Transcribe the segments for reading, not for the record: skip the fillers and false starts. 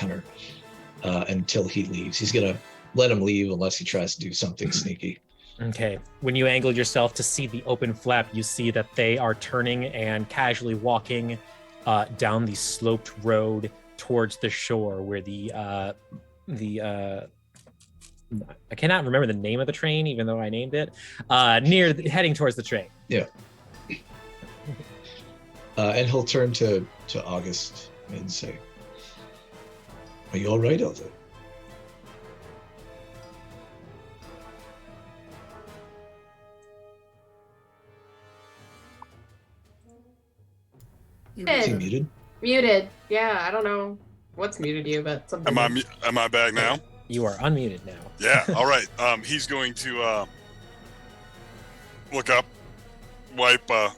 hunter until he leaves. He's going to let him leave unless he tries to do something sneaky. Okay. When you angle yourself to see the open flap, you see that they are turning and casually walking down the sloped road towards the shore where I cannot remember the name of the train, even though I named it, heading towards the train. Yeah. And he'll turn to August and say, "Are you all right, Elder?" Is he muted? Muted. Yeah, I don't know what's muted you, but something. Am I back now? You are unmuted now. Yeah. All right. He's going to look up, wipe the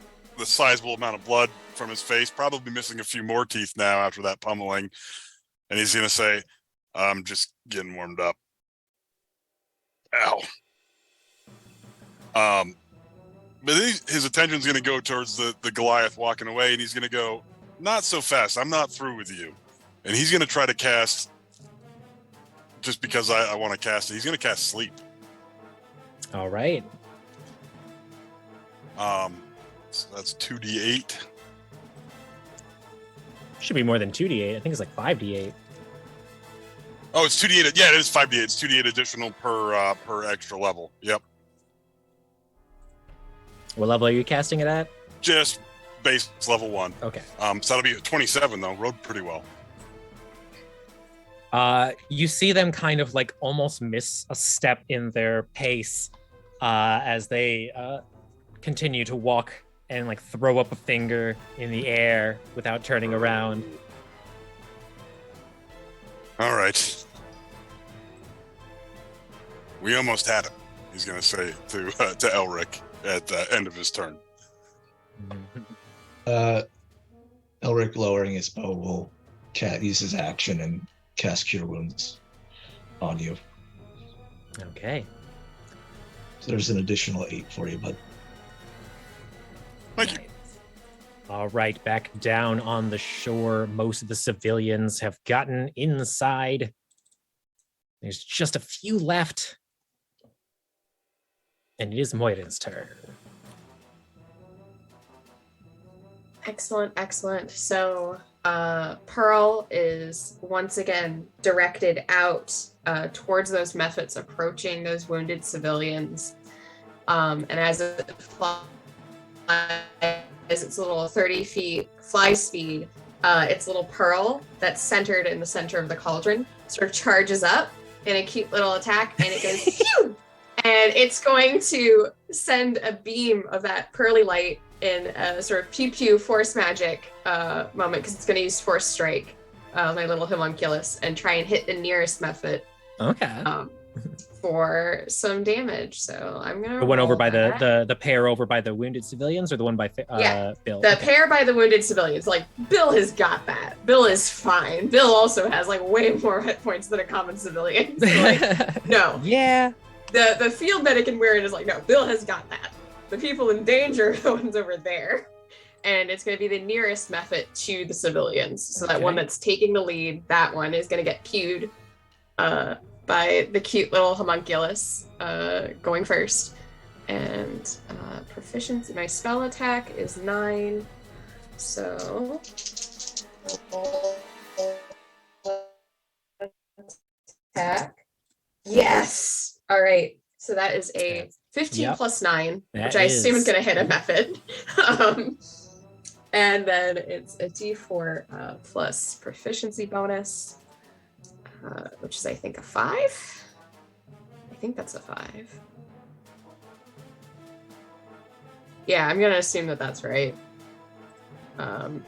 sizable amount of blood from his face, probably missing a few more teeth now after that pummeling, and he's going to say, "I'm just getting warmed up." Ow. But his attention's going to go towards the Goliath walking away, and he's going to go, "Not so fast. I'm not through with you." And he's going to try to cast, just because I want to cast it, he's going to cast Sleep. All right. So that's 2d8. Should be more than 2d8. I think it's like 5d8. Oh, it's 2d8. Yeah, it is 5d8. It's 2d8 additional per extra level. Yep. What level are you casting it at? Just base level 1. Okay. So that'll be 27 though. Rode pretty well. You see them kind of like almost miss a step in their pace as they continue to walk and like throw up a finger in the air without turning around. All right. We almost had it, he's going to say to Elric at the end of his turn. Elric, lowering his bow, will use his action and cast Cure Wounds on you. Okay. So there's an additional 8 for you, bud. Thank you. All right, back down on the shore. Most of the civilians have gotten inside. There's just a few left. And it is Moiden's turn. Excellent, excellent. So Pearl is once again directed out towards those methods, approaching those wounded civilians. And as it flies, its little 30 feet fly speed, its little Pearl that's centered in the center of the cauldron sort of charges up in a cute little attack, and it goes phew! And it's going to send a beam of that pearly light in a sort of pew-pew force magic moment, because it's going to use Force Strike, my little homunculus, and try and hit the nearest method. Okay. For some damage. So I'm going to The one over by the pair over by the wounded civilians, or the one by Bill? The pair by the wounded civilians. Like, Bill has got that. Bill is fine. Bill also has like way more hit points than a common civilian. So, like, no. Yeah. The field medic in Weird is like, no, Bill has got that. The people in danger are the ones over there. And it's going to be the nearest method to the civilians. So that one that's taking the lead, that one is going to get pewed by the cute little homunculus going first. And proficiency, my spell attack is 9. So attack. Yes. All right. So that is a 15 plus 9, which I assume is going to hit a method. And then it's a D4 plus proficiency bonus, which is, I think, a 5. I think that's a 5. Yeah, I'm going to assume that that's right. No,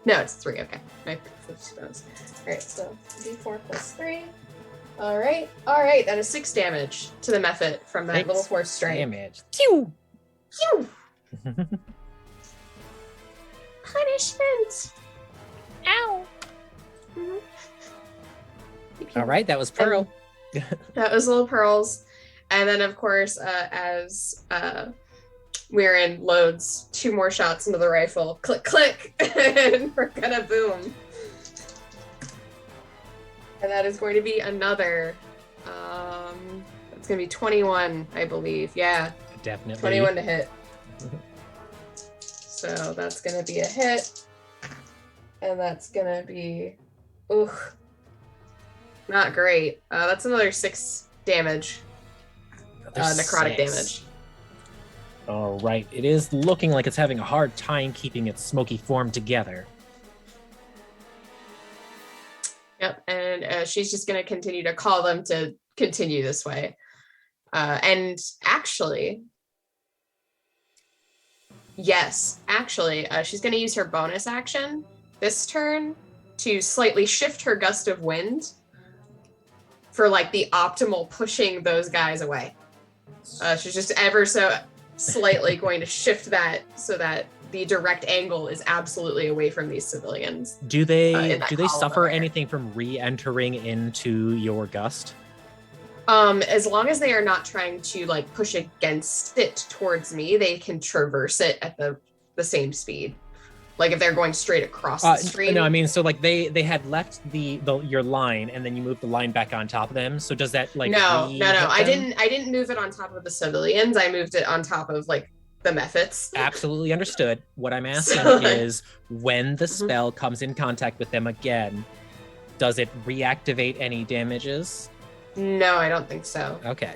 it's 3. Okay. My proficiency bonus. All right, so D4 plus 3. All right. That is 6 damage to the method from that little Force Strike. Damage. Pew! Pew! Punishment! Ow! All right, that was Pearl. That was little Pearls. And then, of course, as Weirin loads 2 more shots into the rifle, click, click, and we're gonna boom. And that is going to be another. It's going to be 21, I believe. Yeah. Definitely. 21 to hit. So that's going to be a hit. And that's going to be. Ugh. Not great. That's another 6 damage. Necrotic damage. All right. It is looking like it's having a hard time keeping its smoky form together. Yep, and she's just going to continue to call them to continue this way. And actually, she's going to use her bonus action this turn to slightly shift her gust of wind for like the optimal pushing those guys away. She's just ever so slightly going to shift that so that the direct angle is absolutely away from these civilians. Do they suffer anything from re-entering into your gust? As long as they are not trying to like push against it towards me, they can traverse it at the same speed. Like if they're going straight across the stream. No, I mean, so like they had left your line and then you moved the line back on top of them. So does that like No. I didn't move it on top of the civilians. I moved it on top of like the methods. Absolutely understood. What I'm asking is when the spell comes in contact with them again, does it reactivate any damages? No, I don't think so. Okay.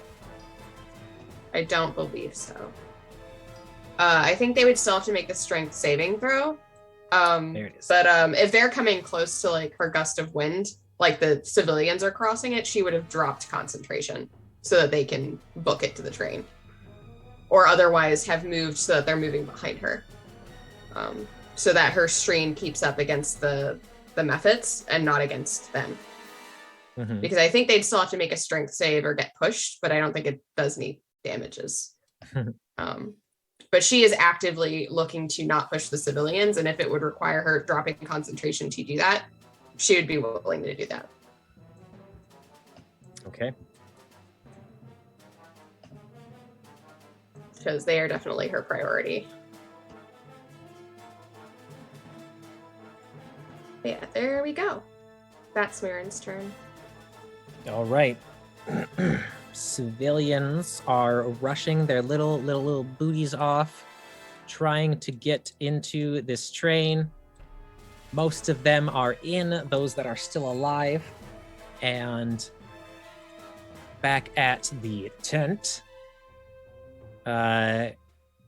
I don't believe so. I think they would still have to make the strength saving throw. There it is. But if they're coming close to like her gust of wind, like the civilians are crossing it, she would have dropped concentration so that they can book it to the train. Or otherwise have moved so that they're moving behind her. So that her strain keeps up against the methods and not against them. Mm-hmm. Because I think they'd still have to make a strength save or get pushed, but I don't think it does need damages. But she is actively looking to not push the civilians, and if it would require her dropping concentration to do that, she would be willing to do that. Okay. Because they are definitely her priority. Yeah, there we go. That's Marin's turn. All right. Civilians are rushing their little booties off, trying to get into this train. Most of them are in, those that are still alive. And back at the tent,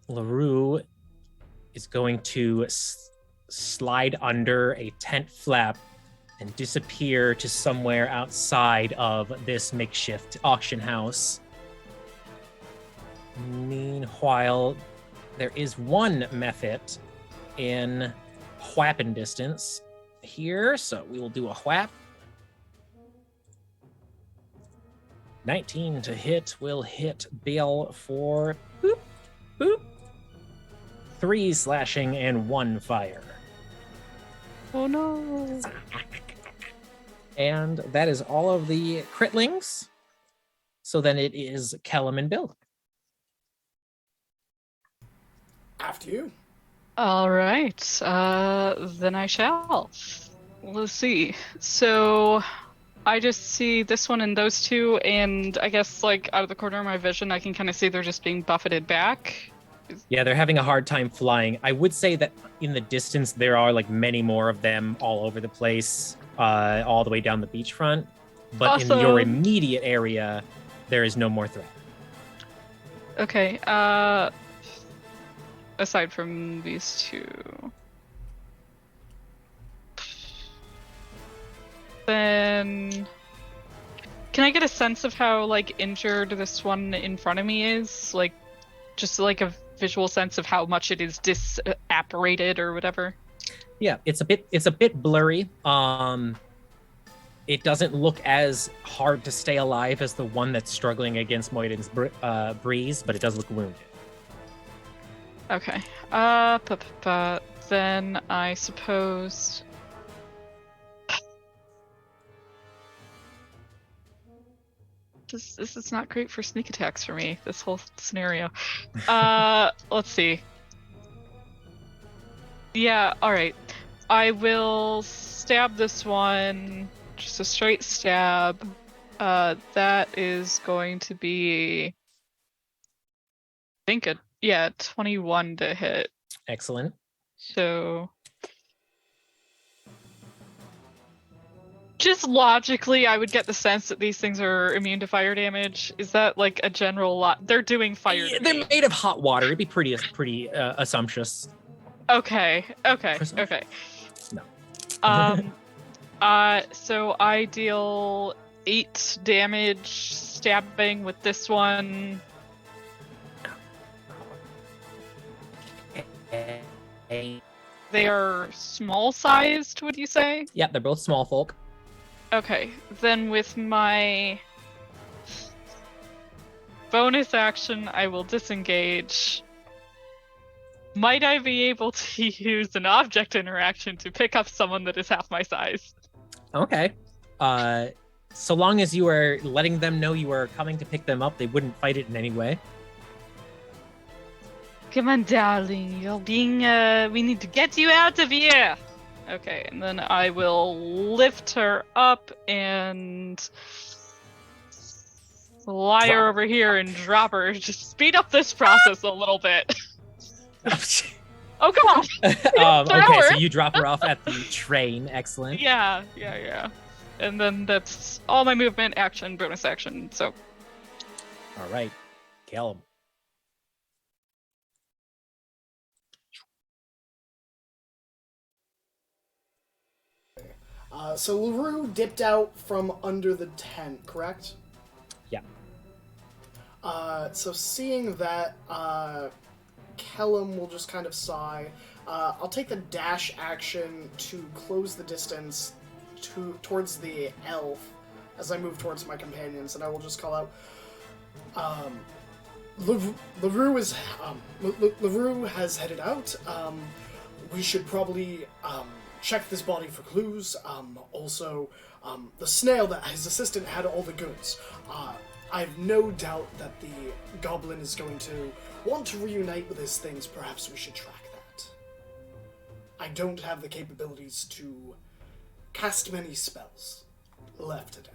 LaRue is going to slide under a tent flap and disappear to somewhere outside of this makeshift auction house. Meanwhile, there is one method in whapping distance here, so we will do a whap. 19 to hit will hit Bill for boop, boop. 3 slashing and 1 fire. Oh no. And that is all of the critlings. So then it is Callum and Bill. After you. All right. Then I shall. Let's see. So I just see this one and those two, and I guess like out of the corner of my vision, I can kind of see they're just being buffeted back. Yeah, they're having a hard time flying. I would say that in the distance, there are like many more of them all over the place, all the way down the beachfront. But Also, in your immediate area, there is no more threat. Okay. Aside from these two, then can I get a sense of how like injured this one in front of me is? Like, just like a visual sense of how much it is disapparated or whatever. Yeah, it's a bit blurry. It doesn't look as hard to stay alive as the one that's struggling against Moiden's breeze, but it does look wounded. Okay. Then I suppose. This is not great for sneak attacks for me, this whole scenario. Let's see. Yeah, alright. I will stab this one just a straight stab. That is going to be, I think, 21 to hit. Excellent. So, just logically, I would get the sense that these things are immune to fire damage. Is that like a general lot? They're doing fire. Yeah, to they're me. made of hot water. It'd be pretty assumptuous. Okay. Presumptuous? So I deal 8 damage stabbing with this one. They are small sized, would you say? Yeah, they're both small folk. Okay, then with my bonus action, I will disengage. Might I be able to use an object interaction to pick up someone that is half my size? Okay. So long as you are letting them know you are coming to pick them up, they wouldn't fight it in any way. Come on, darling. You're being, we need to get you out of here. Okay, and then I will lift her up and fly her over here and drop her. Just speed up this process a little bit. Oh, come on. Okay, so you drop her off at the train. Excellent. Yeah. And then that's all my movement, action, bonus action, so. All right. Kill him. So LaRue dipped out from under the tent, correct? Yeah. So seeing that, Kellum will just kind of sigh. I'll take the dash action to close the distance towards the elf as I move towards my companions, and I will just call out, LaRue has headed out. We should probably, check this body for clues. Also, the snail that his assistant had all the goods. I have no doubt that the goblin is going to want to reunite with his things. Perhaps we should track that. I don't have the capabilities to cast many spells left today.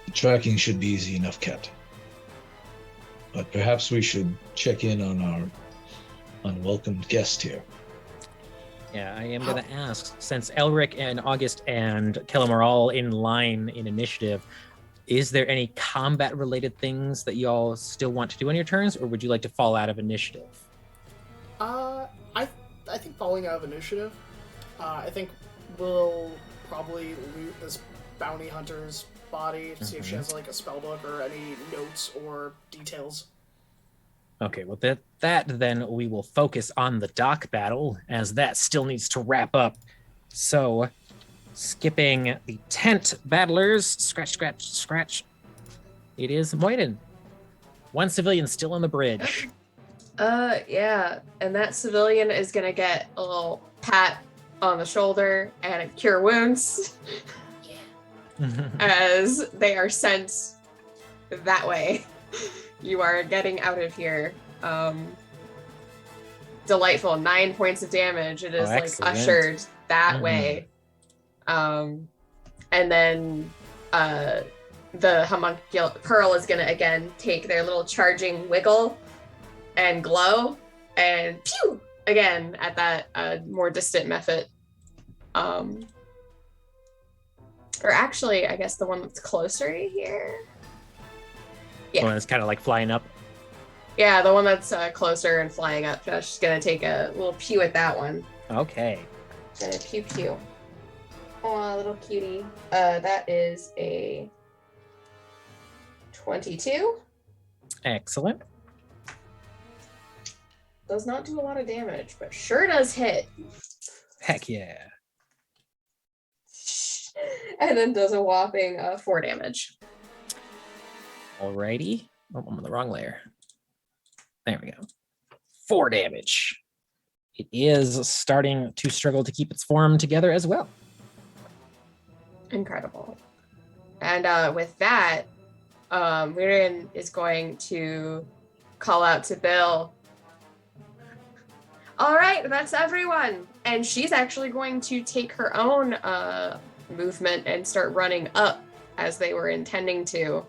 The tracking should be easy enough, Cat. But perhaps we should check in on our unwelcomed guest here. Yeah, I am going to ask, since Elric and August and Kellum are all in line in initiative, is there any combat-related things that y'all still want to do on your turns, or would you like to fall out of initiative? I think falling out of initiative. I think we'll probably loot this bounty hunter's body to see if she has like a spell book or any notes or details. Okay, well, that then we will focus on the dock battle, as that still needs to wrap up. So, skipping the tent battlers, scratch. It is Moyden. One civilian still on the bridge. Yeah, and that civilian is gonna get a little pat on the shoulder and a cure wounds as they are sent that way. You are getting out of here. Delightful. 9 points of damage. It is like ushered that way. And then the homunculus Pearl is gonna again take their little charging wiggle and glow and pew again at that more distant method. Or actually, I guess the one that's closer to here. Yeah. The one that's kind of like flying up. Yeah, the one that's closer and flying up. Josh's gonna take a little pew at that one. Okay. Gonna pew. Oh, little cutie. That is a 22. Excellent. Does not do a lot of damage, but sure does hit. Heck yeah. And then does a whopping 4 damage. Alrighty. Oh, I'm on the wrong layer. There we go. 4 damage. It is starting to struggle to keep its form together as well. Incredible. And with that, Miriam is going to call out to Bill. All right, that's everyone. And she's actually going to take her own movement and start running up as they were intending to,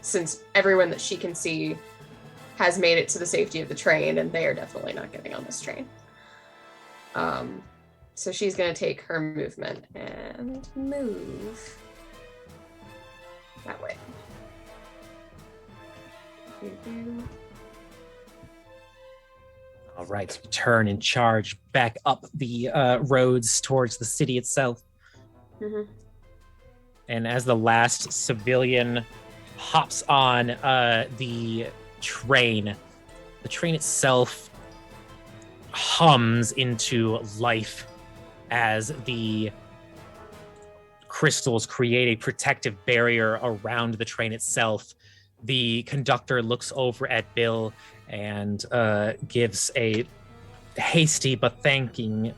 since everyone that she can see has made it to the safety of the train, and they are definitely not getting on this train. So she's going to take her movement and move that way. All right, we turn and charge back up the roads towards the city itself. Mm-hmm. And as the last civilian hops on the train itself hums into life as the crystals create a protective barrier around the train itself. The conductor looks over at Bill and gives a hasty but thanking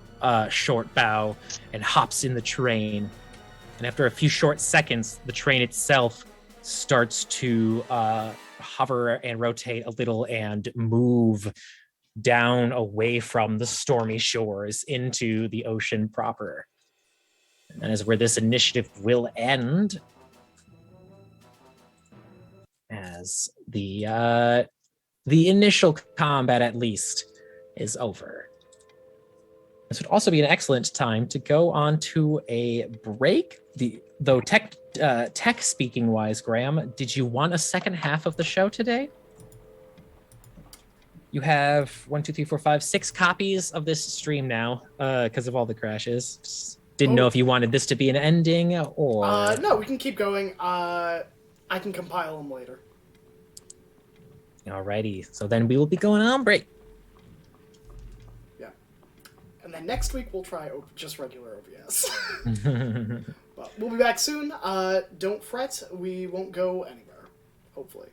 short bow and hops in the train. And after a few short seconds, the train itself starts to hover and rotate a little and move down away from the stormy shores into the ocean proper. And that is where this initiative will end, as the initial combat, at least, is over. This would also be an excellent time to go on to a break. Though tech speaking wise, Graham, did you want a second half of the show today? You have 6 copies of this stream now because of all the crashes. Just didn't know if you wanted this to be an ending or... No, we can keep going. I can compile them later. Alrighty, so then we will be going on break. Yeah. And then next week we'll try just regular OBS. But we'll be back soon. Don't fret, we won't go anywhere. Hopefully.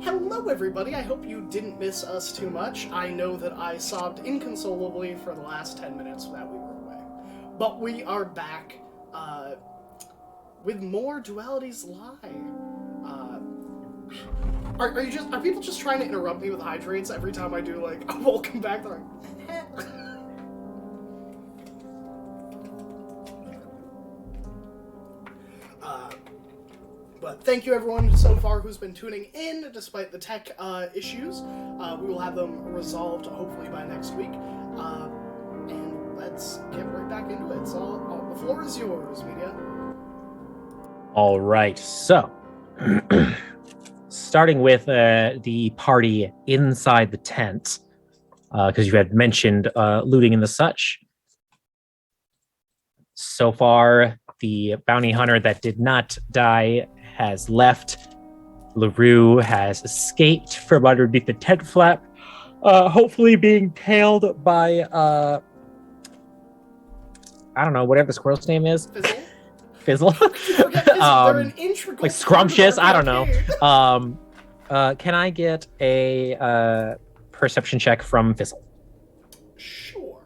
hello everybody. I hope you didn't miss us too much. I know that I sobbed inconsolably for the last 10 minutes that we were away. But we are back with more Dualities Live. Are people just trying to interrupt me with hydrates every time I do like a welcome back? They're like, but thank you everyone so far who's been tuning in despite the tech issues. We will have them resolved hopefully by next week. And let's get right back into it. So the floor is yours, Media. All right, so starting with the party inside the tent, because you had mentioned looting and the such. So far, the bounty hunter that did not die has left. LaRue has escaped from underneath the tent flap, hopefully being tailed by, I don't know, whatever the squirrel's name is. Fizzle? Fizzle? They're an integral like part scrumptious, of our I don't know. campaign. Can I get a perception check from Fizzle? Sure.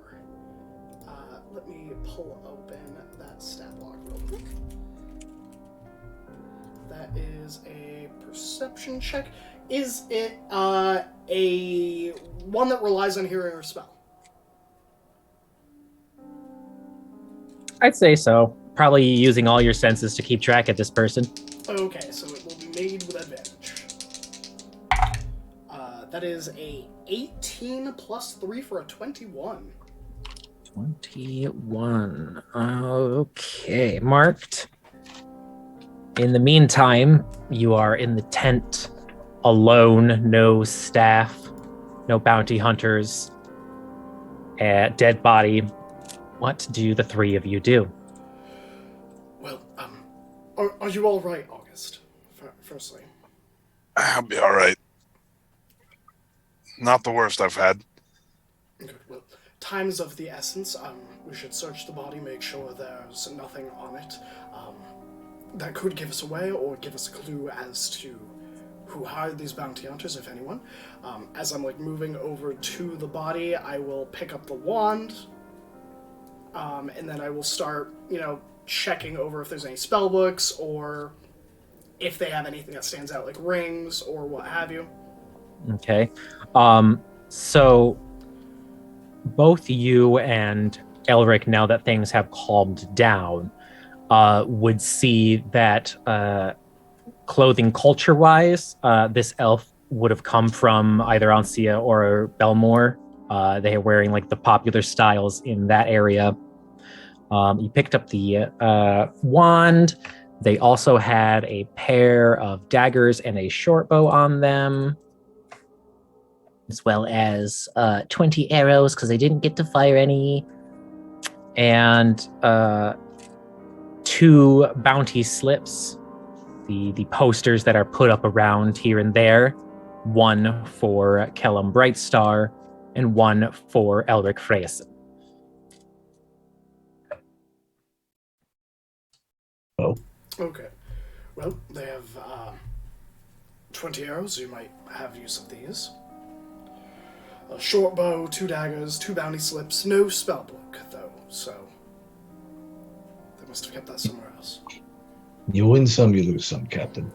Let me pull open that stat block real quick. That is a perception check. Is it a one that relies on hearing or spell? I'd say so. Probably using all your senses to keep track of this person. Okay, so it will be made with advantage. That is a 18 plus 3 for a 21. 21. Okay, marked. In the meantime, you are in the tent, alone, no staff, no bounty hunters, dead body. What do the three of you do? Well, are you all right, August? Firstly. I'll be all right. Not the worst I've had. Good. Well, time's of the essence. We should search the body, make sure there's nothing on it that could give us away or give us a clue as to who hired these bounty hunters, if anyone. As I'm moving over to the body, I will pick up the wand, and then I will start, checking over if there's any spell books or if they have anything that stands out, like rings or what have you. Okay. So both you and Elric, now that things have calmed down, would see that clothing culture-wise, this elf would have come from either Ansia or Belmore. They are wearing the popular styles in that area. You picked up the wand. They also had a pair of daggers and a short bow on them, as well as 20 arrows, because they didn't get to fire any, and 2 bounty slips, the posters that are put up around here and there, one for Kellum Brightstar and one for Elric Freyson. Oh. Okay. Well, they have 20 arrows. You might have use of these. A short bow, 2 daggers, 2 bounty slips. No spellbook, though, so they must have kept that somewhere else. You win some, you lose some, Captain.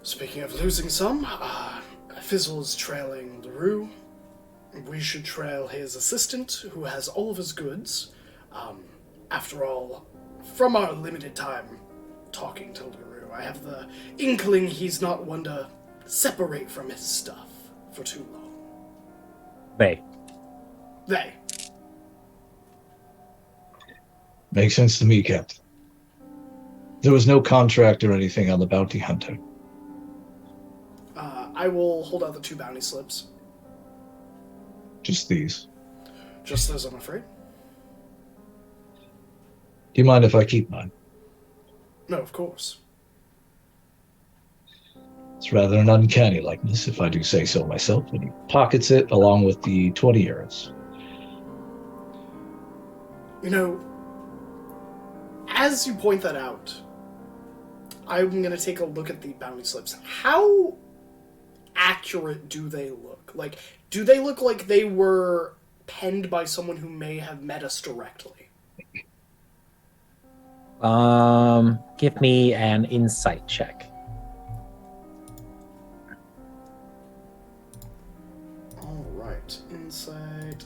Speaking of losing some, Fizzle's trailing LaRue. We should trail his assistant, who has all of his goods. After all, from our limited time talking to LaRue, I have the inkling he's not one to separate from his stuff for too long. They. Makes sense to me, Captain. There was no contract or anything on the bounty hunter. I will hold out the 2 bounty slips. Just these. Just those, I'm afraid. Do you mind if I keep mine? No, of course. It's rather an uncanny likeness, if I do say so myself, and he pockets it along with the 20 euros. As you point that out, I'm going to take a look at the bounty slips. How accurate do they look? Like, do they look like they were penned by someone who may have met us directly? Give me an insight check. All right, insight.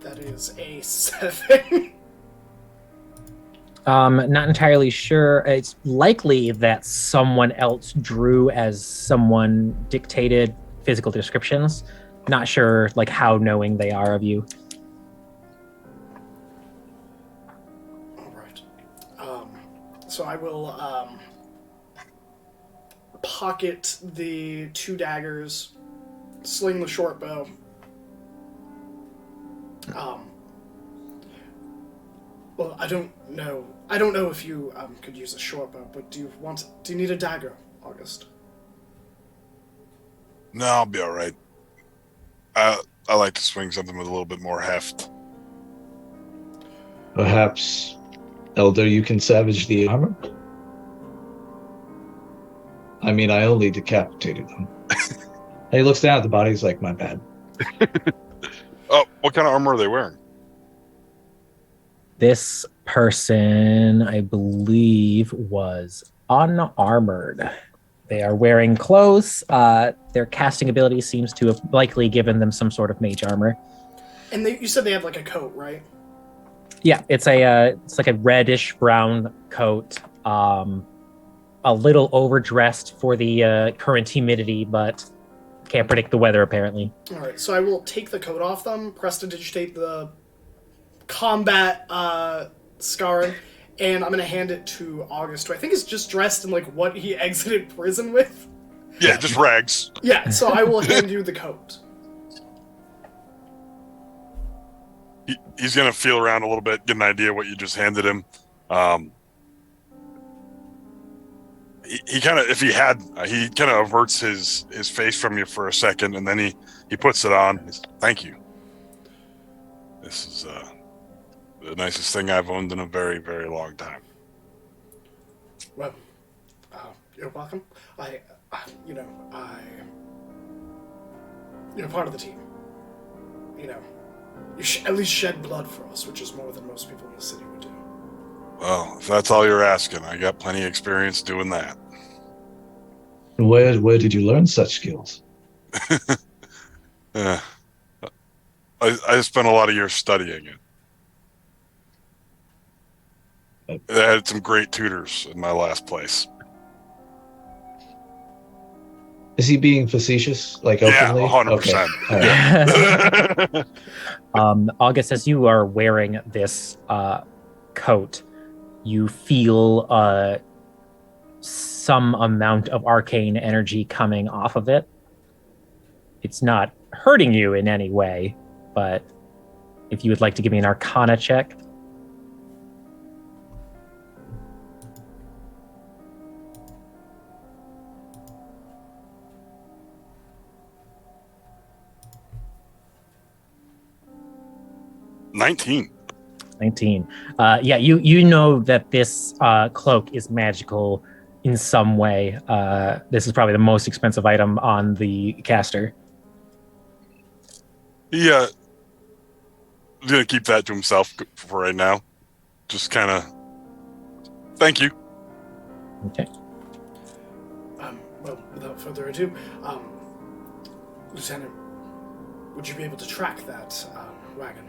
That is a 7. Not entirely sure. It's likely that someone else drew as someone dictated physical descriptions. Not sure, like, how knowing they are of you. All right. So I will pocket the 2 daggers, sling the short bow. Well, I don't know. I don't know if you could use a short bow, but do you need a dagger, August? No, I'll be all right. I like to swing something with a little bit more heft. Perhaps, Elder, you can salvage the armor? I mean, I only decapitated them. He looks down at the body, he's like, my bad. Oh, what kind of armor are they wearing? This person, I believe, was unarmored. They are wearing clothes. Their casting ability seems to have likely given them some sort of mage armor. And you said they had like a coat, right? Yeah, it's like a reddish brown coat. A little overdressed for the current humidity, but can't predict the weather apparently. All right, so I will take the coat off them, prestidigitate the combat scarring, and I'm gonna hand it to August, who I think is just dressed in like what he exited prison with. Yeah, just rags. Yeah, so I will hand you the coat. He's gonna feel around a little bit, get an idea what you just handed him. He kind of, if he had, he kind of averts his face from you for a second, and then he puts it on. Thank you. This is the nicest thing I've owned in a very, very long time. Well, you're welcome. You're part of the team. You know, you at least shed blood for us, which is more than most people in the city would do. Well, if that's all you're asking, I got plenty of experience doing that. Where did you learn such skills? I spent a lot of years studying it. I had some great tutors in my last place. Is he being facetious, like openly? Yeah, 100%. Okay. Yeah. August, as you are wearing this coat, you feel some amount of arcane energy coming off of it. It's not hurting you in any way, but if you would like to give me an Arcana check. $19. 19. Yeah, you know that this cloak is magical in some way. This is probably the most expensive item on the caster. Yeah. He's going to keep that to himself for right now. Just kind of, thank you. Okay. Well, without further ado, Lieutenant, would you be able to track that wagon?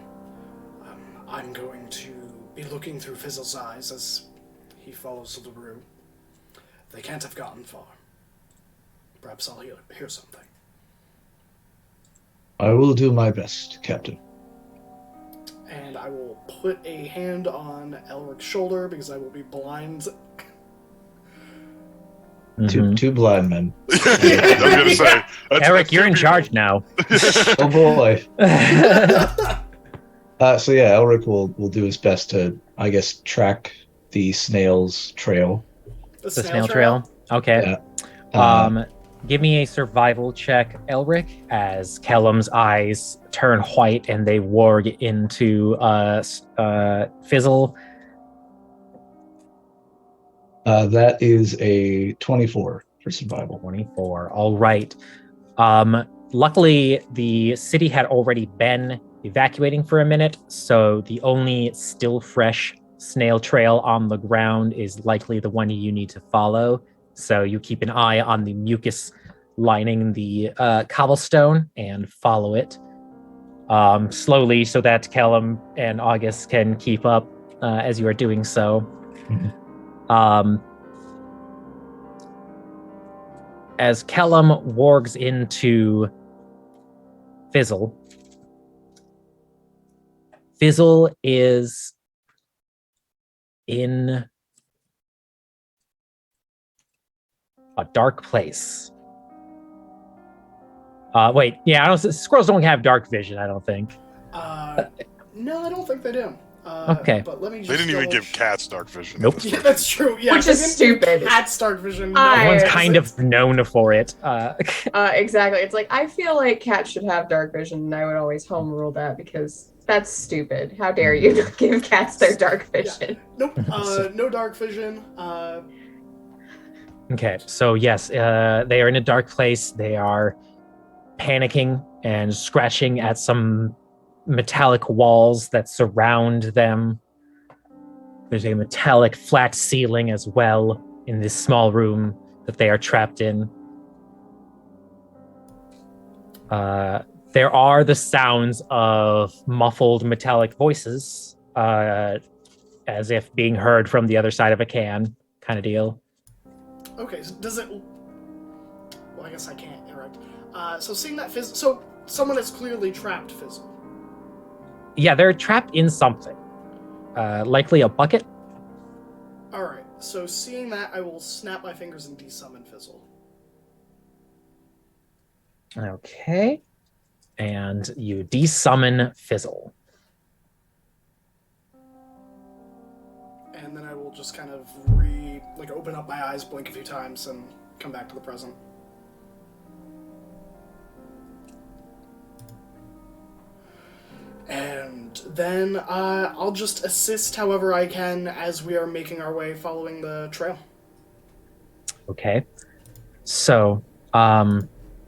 I'm going to be looking through Fizzle's eyes as he follows LaRue. They can't have gotten far. Perhaps I'll hear something. I will do my best, Captain. And I will put a hand on Elric's shoulder because I will be blind. Two blind men. I was going to say. Eric, you're in charge now. Oh boy. So yeah, Elric will do his best to, I guess, track the snail's trail. The snail trail. Okay. Yeah. Give me a survival check, Elric, as Callum's eyes turn white and they warg into Fizzle. That is a 24 for survival. 24. All right. Luckily, the city had already been evacuating for a minute, so the only still fresh snail trail on the ground is likely the one you need to follow. So you keep an eye on the mucus lining the cobblestone and follow it slowly so that Callum and August can keep up as you are doing so. As Kellum wargs into Fizzle, Fizzle is in a dark place. Wait, yeah, squirrels don't have dark vision, I don't think. No, I don't think they do. Okay. But let me just They didn't even give cats dark vision. Nope. Yeah, that's true. Yeah, Which they is didn't stupid. give Cats dark vision. Everyone's I- kind of known for it. Exactly. It's like I feel like cats should have dark vision, and I would always home rule that because that's stupid. How dare you not give cats their dark vision? Nope. No dark vision. Okay, so yes, they are in a dark place. They are panicking and scratching at some metallic walls that surround them. There's a metallic flat ceiling as well in this small room that they are trapped in. There are the sounds of muffled metallic voices, as if being heard from the other side of a can, kind of deal. Okay, so does it... Well, I guess I can't interrupt. So seeing that Fizzle... So someone has clearly trapped Fizzle. Yeah, they're trapped in something. Likely a bucket. Alright, so seeing that, I will snap my fingers and desummon Fizzle. Okay. And you desummon Fizzle. And then I will just kind of open up my eyes, blink a few times, and come back to the present. And then I'll just assist however I can as we are making our way following the trail. Okay. So,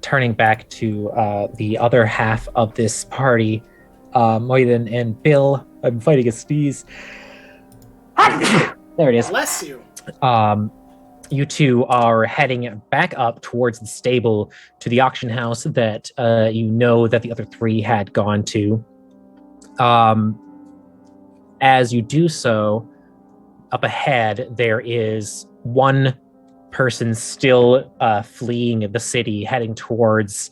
turning back to the other half of this party, Moiden and Bill, I'm fighting a sneeze. There it is. Bless you. You two are heading back up towards the stable to the auction house that you know that the other three had gone to. As you do so, up ahead, there is one person still fleeing the city, heading towards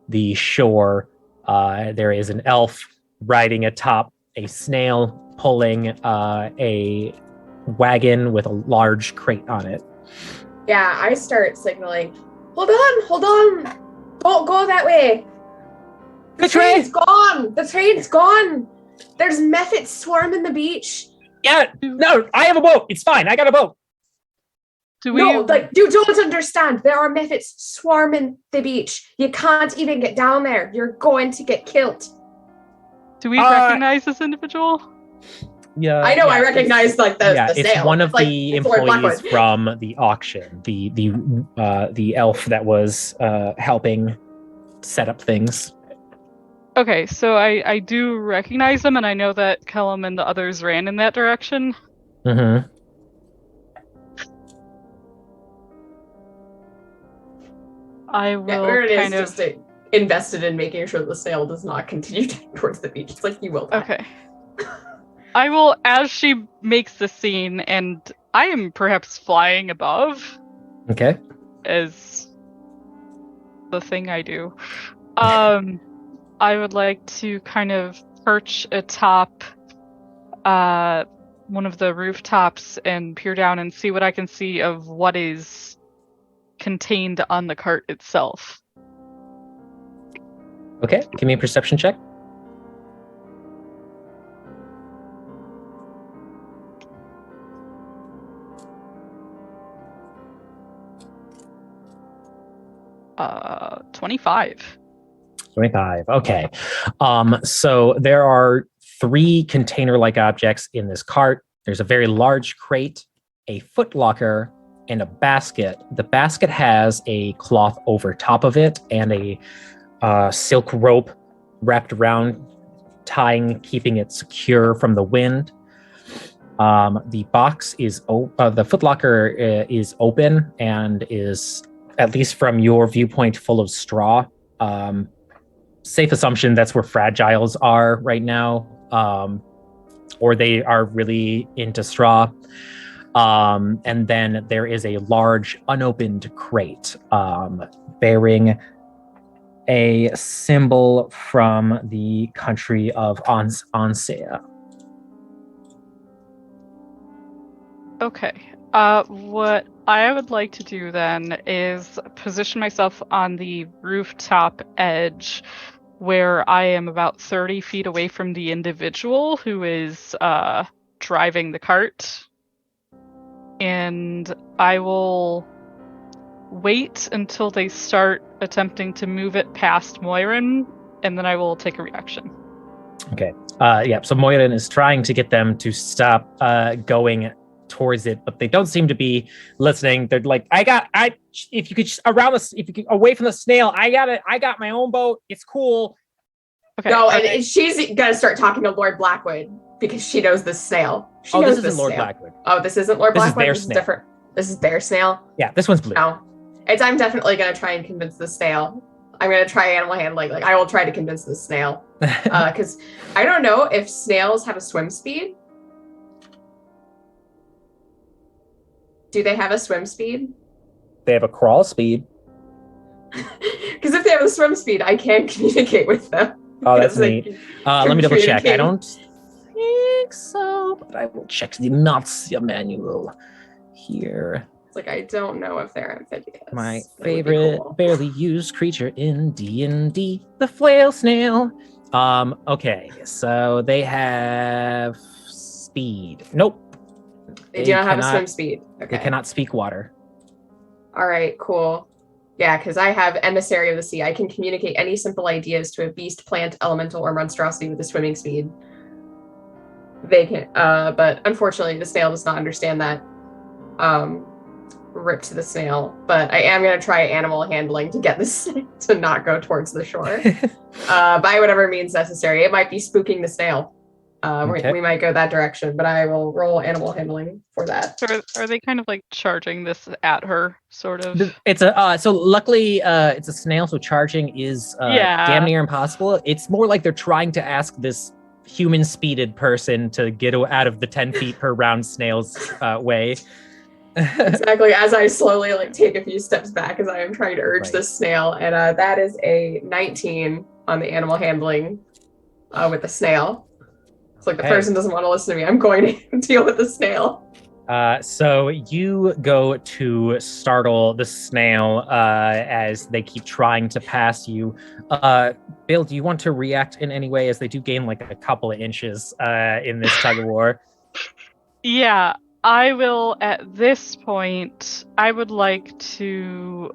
the shore. There is an elf riding atop a snail, pulling a wagon with a large crate on it. Yeah, I start signaling. Hold on! Don't go that way. The train's gone. The train's gone. There's mephits swarming the beach. Yeah, no, I have a boat. It's fine. I got a boat. Do we? No, like you don't understand. There are mephits swarming the beach. You can't even get down there. You're going to get killed. Do we recognize this individual? Yeah, I know. I recognize the yeah, the it's sail. one of It's the it's Lord employees Blackwood. from the auction. The elf that was helping set up things. Okay, so I do recognize them, and I know that Kellum and the others ran in that direction. Mm-hmm. I Yeah, will Aaron kind is of. just invested in making sure the sail does not continue towards the beach. It's like you will. Die. Okay. I will, as she makes the scene, and I am perhaps flying above, Okay. as the thing I do. I would like to kind of perch atop one of the rooftops and peer down and see what I can see of what is contained on the cart itself. Okay. Give me a perception check. Uh, 25. 25. Okay. So there are 3 container-like objects in this cart. There's a very large crate, a footlocker, and a basket. The basket has a cloth over top of it and a silk rope wrapped around, keeping it secure from the wind. The box is the footlocker is open and is, at least from your viewpoint, full of straw. Safe assumption that's where fragiles are right now, or they are really into straw. And then there is a large unopened crate bearing a symbol from the country of Ansea. Okay. What I would like to do then is position myself on the rooftop edge where I am about 30 feet away from the individual who is driving the cart. And I will wait until they start attempting to move it past Moirin, and then I will take a reaction. Okay. So Moirin is trying to get them to stop going towards it, but they don't seem to be listening. They're like, if you could just away from the snail, I got my own boat. It's cool. Okay. No, and she's gonna start talking to Lord Blackwood because she knows this snail. This isn't Lord Blackwood. Oh, this isn't Lord Blackwood. This is different. This is their snail. Yeah, this one's blue. No, I'm definitely gonna try and convince the snail. I'm gonna try animal handling. Like I will try to convince the snail because I don't know if snails have a swim speed. Do they have a swim speed? They have a crawl speed. Because if they have a swim speed, I can't communicate with them. Oh, that's neat. Let me double check. I don't think so, but I will check the Nazi manual here. It's like I don't know if they're amphibious. My favorite barely used creature in D&D, the flail snail. Okay, so they have speed. Nope. They do not have a swim speed. Okay. They cannot speak water. All right, cool. Yeah, because I have Emissary of the Sea. I can communicate any simple ideas to a beast, plant, elemental, or monstrosity with a swimming speed. They can, but unfortunately, the snail does not understand that. Rip to the snail. But I am going to try animal handling to get this to not go towards the shore. By whatever means necessary. It might be spooking the snail. Okay. We might go that direction, but I will roll animal handling for that. So are they kind of like charging this at her, sort of? It's so luckily it's a snail, so charging is damn near impossible. It's more like they're trying to ask this human speeded person to get out of the 10 feet per round snail's way. Exactly. As I slowly take a few steps back as I am trying to urge this snail, and that is a 19 on the animal handling with the snail. It's like the person doesn't want to listen to me. I'm going to deal with the snail. So you go to startle the snail as they keep trying to pass you. Bill, do you want to react in any way as they do gain a couple of inches in this tug of war? Yeah, I will. At this point, I would like to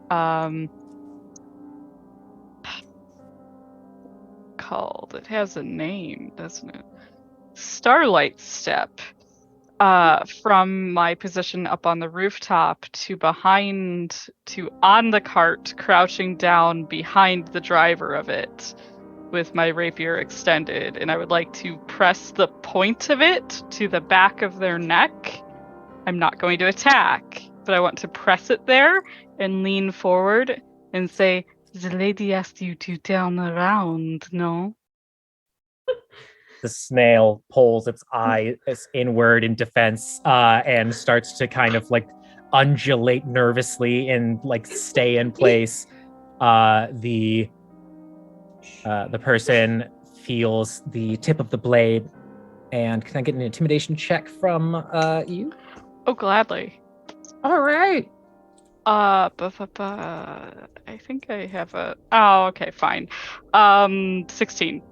it has a name, doesn't it? Starlight Step from my position up on the rooftop to on the cart, crouching down behind the driver of it with my rapier extended, and I would like to press the point of it to the back of their neck. I'm not going to attack, but I want to press it there and lean forward and say, "The lady asked you to turn around, no?" The snail pulls its eyes inward in defense and starts to kind of undulate nervously and stay in place. The person feels the tip of the blade. And can I get an intimidation check from you? Oh, gladly. All right. I think I have a... Oh, okay, fine. 16.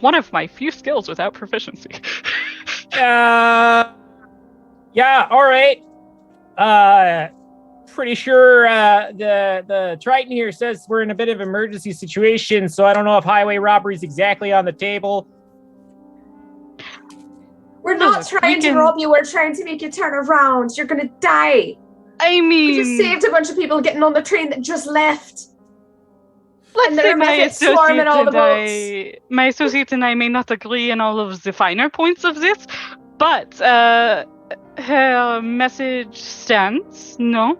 One of my few skills without proficiency. Yeah, all right. Pretty sure the Triton here says we're in a bit of an emergency situation, so I don't know if highway robbery is exactly on the table. We're not Look, trying to rob you. We're trying to make you turn around. You're gonna die. I We just mean, saved a bunch of people getting on the train that just left. let's and say there are my methods swarming associate all the my associate and I may not agree on all of the finer points of this, but her message stands. No,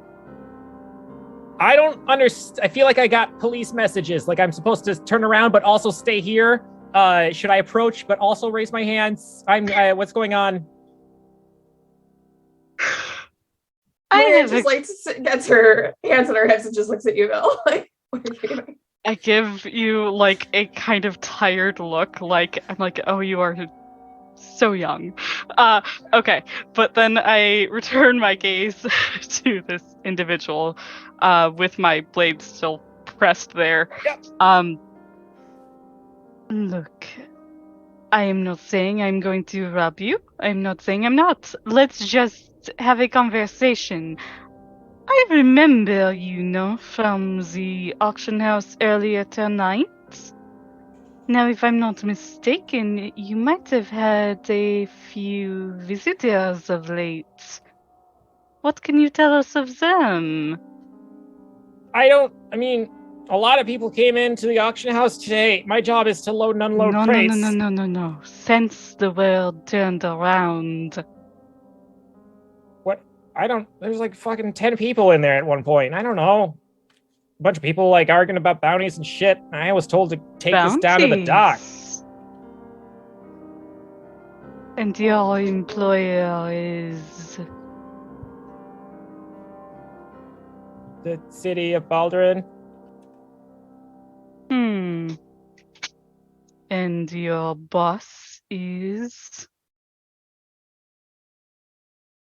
I don't understand. I feel like I got police messages. Like I'm supposed to turn around, but also stay here. Should I approach, but also raise my hands? What's going on? Moira just like gets her hands on her hips and just looks at you, Bill. Like, what are you doing? I give you like a kind of tired look, like I'm like, oh, you are so young. Okay, but then I return my gaze to this individual, with my blade still pressed there. Yep. Look, I am not saying I'm going to rob you. I'm not saying I'm not. Let's just have a conversation. I remember, from the auction house earlier tonight. Now, if I'm not mistaken, you might have had a few visitors of late. What can you tell us of them? I mean, a lot of people came into the auction house today. My job is to load and unload crates. No. Since the world turned around. What? There's like fucking 10 people in there at one point. I don't know. A bunch of people like arguing about bounties and shit. I was told to take this down to the dock. Bounties? And your employer is... The city of Baldwin. And your boss is...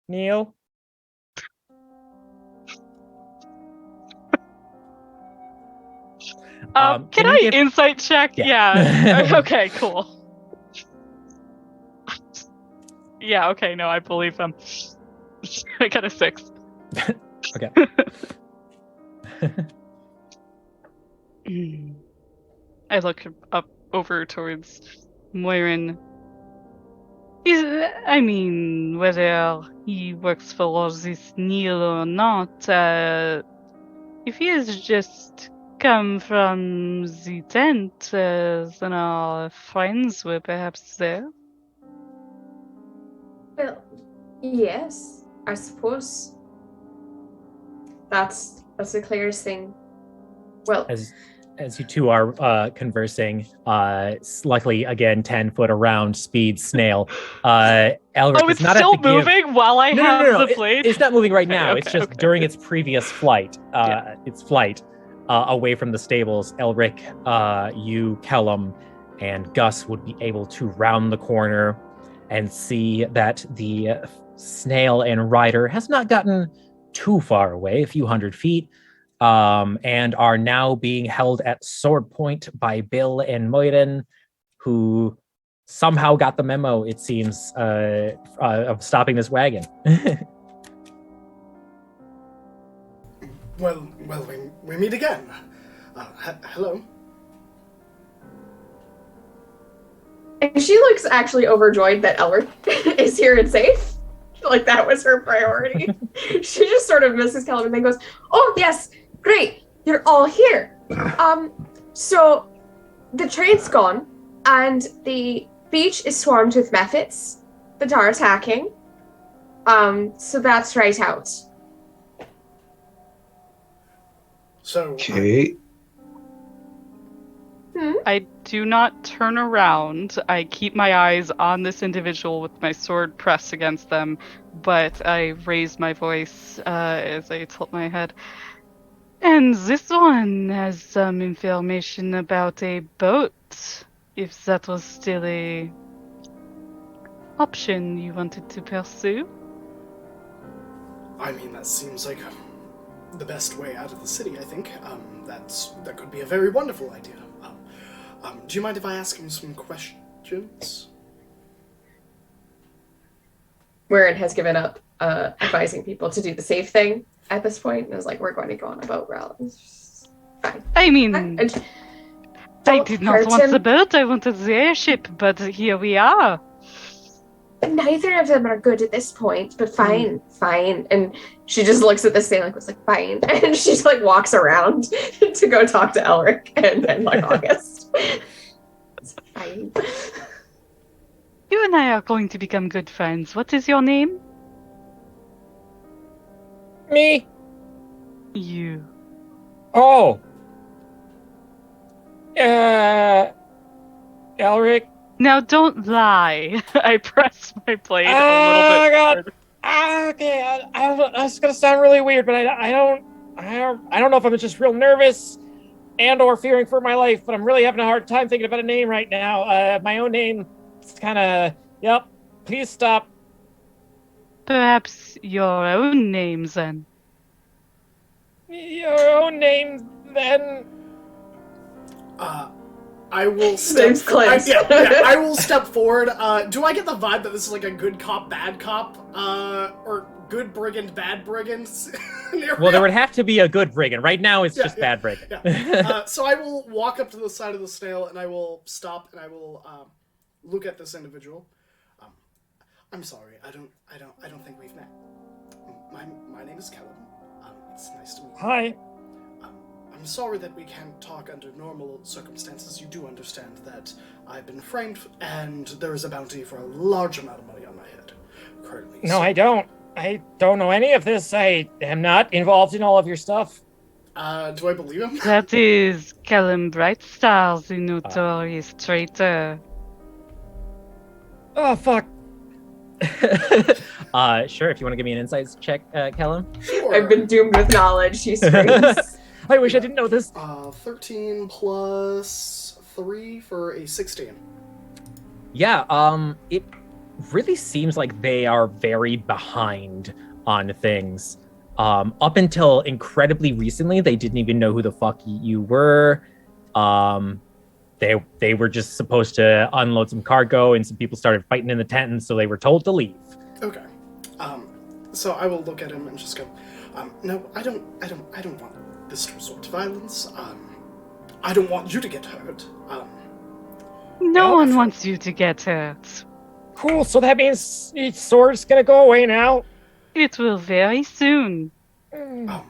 Neil? Can I insight check? Yeah. Okay, cool. Yeah, okay, no, I believe them. I got a 6. Okay. I look up over towards Moirin. Whether he works for this Neil or not, if he has just come from the tent, then our friends were perhaps there. Well, yes, I suppose. That's the clearest thing. Well, as you two are conversing, luckily again 10 foot around speed snail. Elric it's is not still at the moving while I have the blade. It's not moving right now. Okay, it's just okay. during its previous flight. Its flight away from the stables. Elric, you, Kellum, and Gus would be able to round the corner and see that the snail and rider has not gotten too far away, a few hundred feet, and are now being held at sword point by Bill and Moiren, who somehow got the memo, it seems, of stopping this wagon. Well, we meet again. Hello. and she looks actually overjoyed that Elric is here and safe. Like that was her priority. She just sort of misses Kellum and then goes, "Oh yes, great, you're all here. So the train's gone, and the beach is swarmed with mephits that are attacking. So that's right out." So Okay. I do not turn around. I keep my eyes on this individual with my sword pressed against them, but I raise my voice as I tilt my head. And this one has some information about a boat, if that was still a option you wanted to pursue. I mean, that seems like the best way out of the city, I think. That could be a very wonderful idea. Do you mind if I ask him some questions? Moiren has given up advising people to do the safe thing at this point, and is like, "We're going to go on a boat route. It's just fine." I mean, I Don't did not hurt want him. the boat, I wanted the airship, but here we are. neither of them are good at this point, but fine, fine. And she just looks at the snail and was like, fine. And she just like walks around to go talk to Elric and like August. It's fine. You and I are going to become good friends. What is your name? Me? You. Oh. Elric. Now don't lie. I press my blade a little Oh bit. God. further. Okay. It's gonna sound really weird, but I don't know if I'm just real nervous and or fearing for my life, but I'm really having a hard time thinking about a name right now. My own name is kind of. Yep. Please stop. Perhaps your own name, then. Your own name, then. I will step. Name's Clint. I will step forward. Do I get the vibe that this is like a good cop, bad cop, or good brigand, bad brigand? Well, there would have to be a good brigand. Right now, it's just bad brigand. Yeah. So I will walk up to the side of the snail and I will stop and I will look at this individual. I'm sorry. I don't think we've met. My name is Callum. It's nice to meet you. Hi. I'm sorry that we can't talk under normal circumstances. You do understand that I've been framed, and there is a bounty for a large amount of money on my head currently. No, I don't. I don't know any of this. I am not involved in all of your stuff. Do I believe him? That is Callum Brightstar, the notorious traitor. Oh, fuck. Sure, if you want to give me an insights check, Callum. Sure. I've been doomed with knowledge, he screams. I wish I didn't know this. 13 plus 3 for a 16. Yeah, it really seems like they are very behind on things. Up until incredibly recently, they didn't even know who the fuck you were. They were just supposed to unload some cargo, and some people started fighting in the tent, and so they were told to leave. Okay. So I will look at him and just go, no, I don't want this to resort to violence. I don't want you to get hurt. No one wants you to get hurt. Cool, so that means sword's gonna go away now? It will very soon.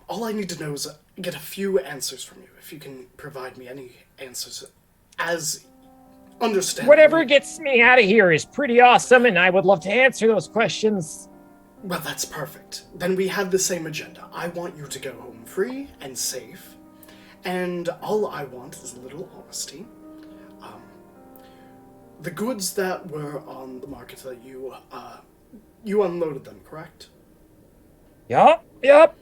All I need to know is get a few answers from you. If you can provide me any answers as understandable. Whatever gets me out of here is pretty awesome, and I would love to answer those questions. Well, that's perfect. Then we have the same agenda. I want you to go home free and safe, and all I want is a little honesty. The goods that were on the market that you unloaded them, correct? Yep. That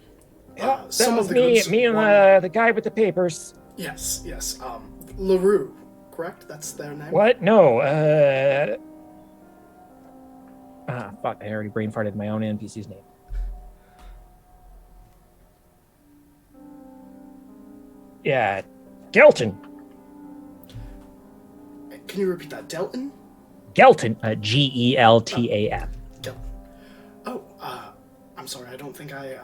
Some was of the me, goods me and were- the guy with the papers. Yes. LaRue, correct? That's their name? What? No, fuck, I already brain farted my own NPC's name. Yeah, Gelton. Can you repeat that? Delton? Gelton, Geltan. Gelton. Oh, I'm sorry, I don't think I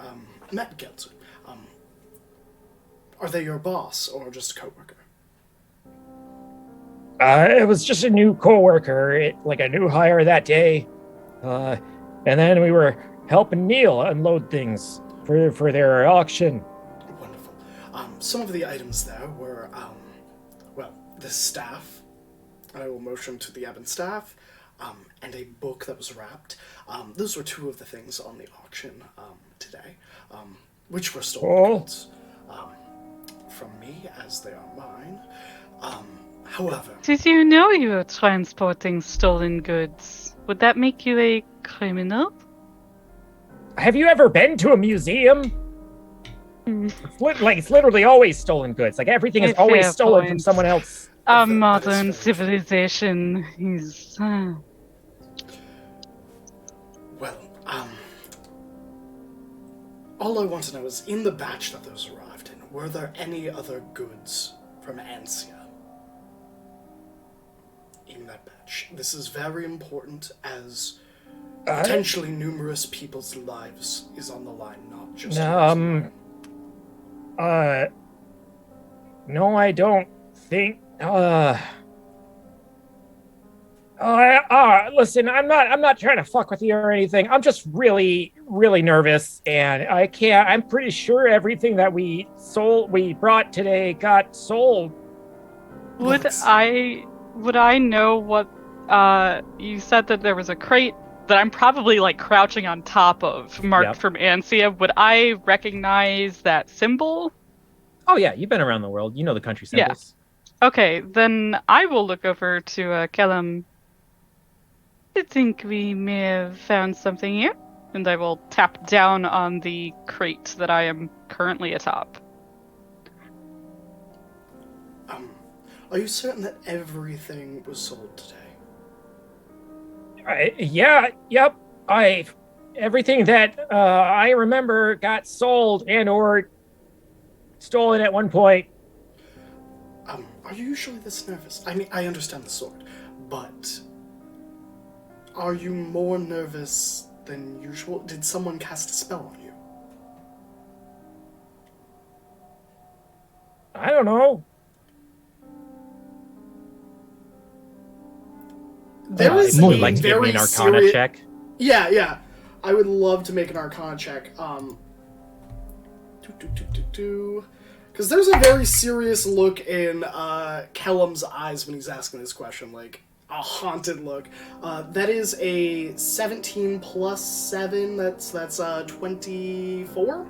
met Gelton. Are they your boss or just a coworker? It was just a new coworker, like a new hire that day. And then we were helping Neil unload things for their auction. Wonderful. Some of the items there were, this staff. I will motion to the ebon staff, and a book that was wrapped. Those were two of the things on the auction today, which were stolen goods from me, as they are mine. However... Did you know you were transporting stolen goods? Would that make you a criminal? Have you ever been to a museum? It's literally always stolen goods. Like everything is A always fair stolen point. from someone else. Our That is modern fair. civilization is... Well, all I want to know is, in the batch that those arrived in, were there any other goods from Ansia in that batch? This is very important, as potentially numerous people's lives is on the line, not just yours. No, I don't think. Listen, I'm not trying to fuck with you or anything. I'm just really, really nervous, and I can't. I'm pretty sure everything that we brought today got sold. Would Let's- I know what you said that there was a crate that I'm probably like crouching on top of, marked Yep. from Ansia. Would I recognize that symbol? Oh yeah, you've been around the world. You know the country Yeah. symbols. Okay, then I will look over to Kellum. I think we may have found something here. And I will tap down on the crate that I am currently atop. Are you certain that everything was sold today? Yep. Everything that I remember got sold and or stolen at one point. Are you usually this nervous? I mean, I understand the sword, but are you more nervous than usual? Did someone cast a spell on you? I don't know. There is Would a you like to give me very an Arcana serious... check? Yeah. I would love to make an Arcana check. Because there's a very serious look in Kellum's eyes when he's asking this question, like a haunted look. That is a 17 plus 7. That's 24.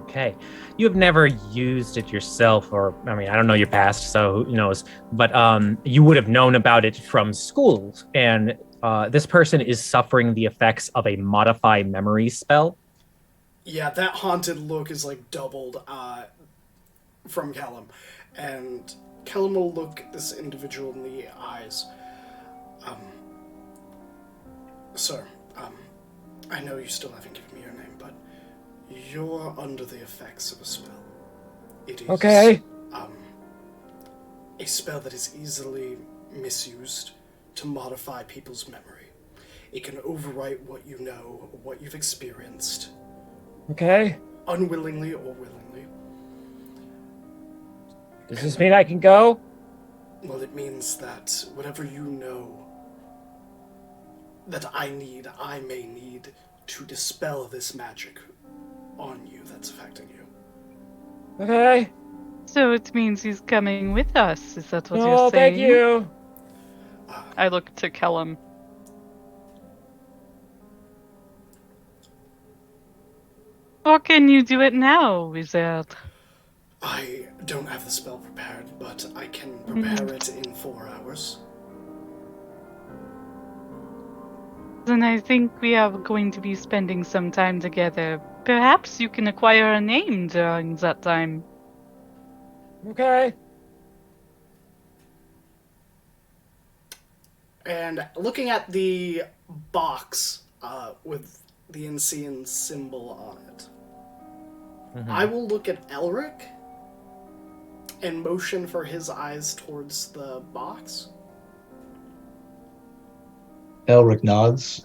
Okay. You have never used it yourself, or I mean, I don't know your past, so who knows. But you would have known about it from school. And this person is suffering the effects of a modify memory spell. Yeah, that haunted look is like doubled from Kellum. And Kellum will look this individual in the eyes. Sir, I know you still haven't given me your name, but you're under the effects of a spell. It is Okay. A spell that is easily misused to modify people's memory. It can overwrite what you know, what you've experienced, Okay. unwillingly or willingly. Does this mean I can go? Well, it means that whatever you know that I may need to dispel this magic on you that's affecting you. Okay. So it means he's coming with us. Is that what you're Oh, saying? thank you. I look to Kellum. Or can you do it now, wizard? I don't have the spell prepared, but I can prepare it in 4 hours. Then I think we are going to be spending some time together. Perhaps you can acquire a name during that time. Okay. And looking at the box with the Ensian symbol on it, I will look at Elric and motion for his eyes towards the box. Elric nods.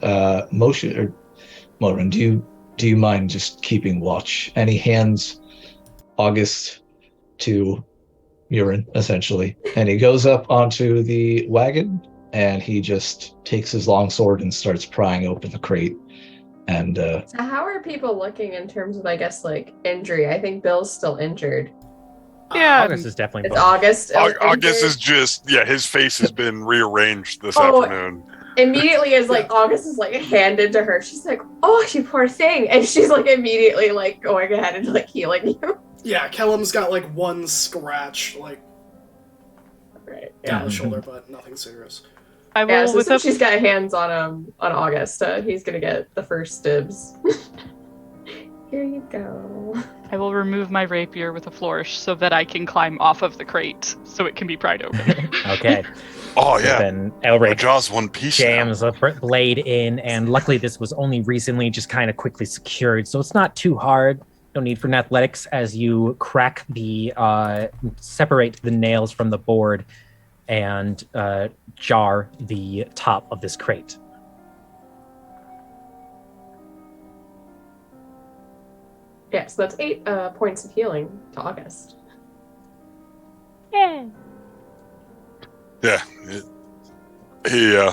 Motion or Morin, do you mind just keeping watch? And he hands August to Murin, essentially. And he goes up onto the wagon and he just takes his long sword and starts prying open the crate. And So how are people looking in terms of, I guess, like injury? I think Bill's still injured. Yeah, August is definitely It's booked. August. August is just, his face has been rearranged this afternoon. Immediately as like August is like handed to her, she's like, "Oh, you poor thing," and she's like immediately like going ahead and like healing you. Yeah, Kellum's got like one scratch, like Right. down the shoulder, but nothing serious. I will Yeah. So with since a she's got hands on August, he's gonna get the first dibs. Here you go. I will remove my rapier with a flourish so that I can climb off of the crate so it can be pried open. Okay. Oh, So yeah. then My Elric jaw's one piece now. jams a blade in, and luckily this was only recently just kind of quickly secured, so it's not too hard. No need for an athletics as you crack the separate the nails from the board and jar the top of this crate. Yeah. So that's 8 points of healing to August. Yeah. Yeah. He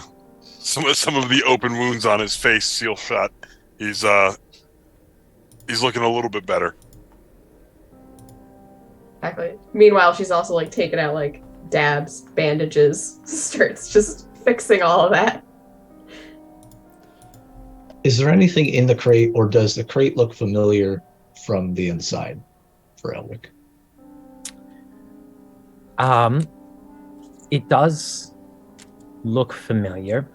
some of the open wounds on his face seal shut. He's looking a little bit better. Exactly. Meanwhile, she's also like taking out like dabs, bandages, starts just fixing all of that. Is there anything in the crate, or does the crate look familiar from the inside for Elric? It does look familiar.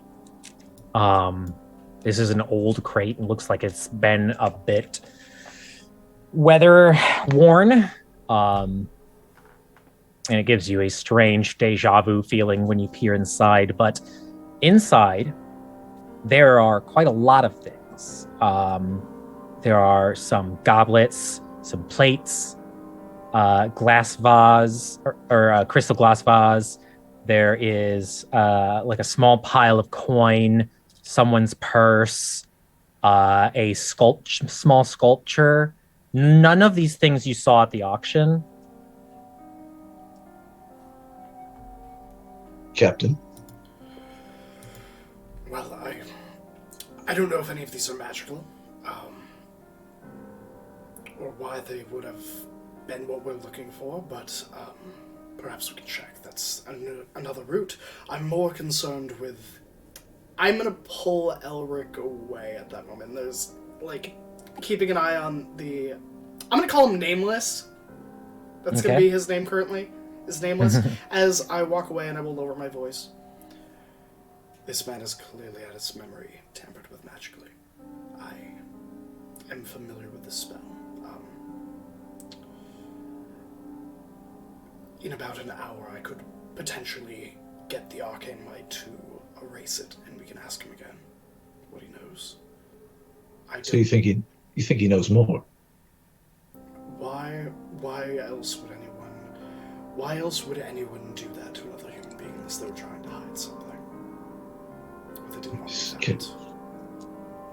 This is an old crate. It looks like it's been a bit weather worn. And it gives you a strange deja vu feeling when you peer inside. But inside, there are quite a lot of things. There are some goblets, some plates, glass vase, or crystal glass vase. There is like a small pile of coin, someone's purse, a small sculpture. None of these things you saw at the auction. Captain? Well, I don't know if any of these are magical, or why they would have been what we're looking for, but perhaps we can check. That's another route. I'm more concerned with... I'm gonna pull Elric away at that moment. There's, like, keeping an eye on the... I'm gonna call him Nameless. That's gonna be his name currently. Is Nameless. As I walk away and I will lower my voice. This man has clearly had his memory tampered with magically. I am familiar with this spell. In about an hour, I could potentially get the arcane light to erase it, and we can ask him again what he knows. So you think he knows more? Why else would anyone do that to another human being unless they were trying to hide something? If they didn't want to do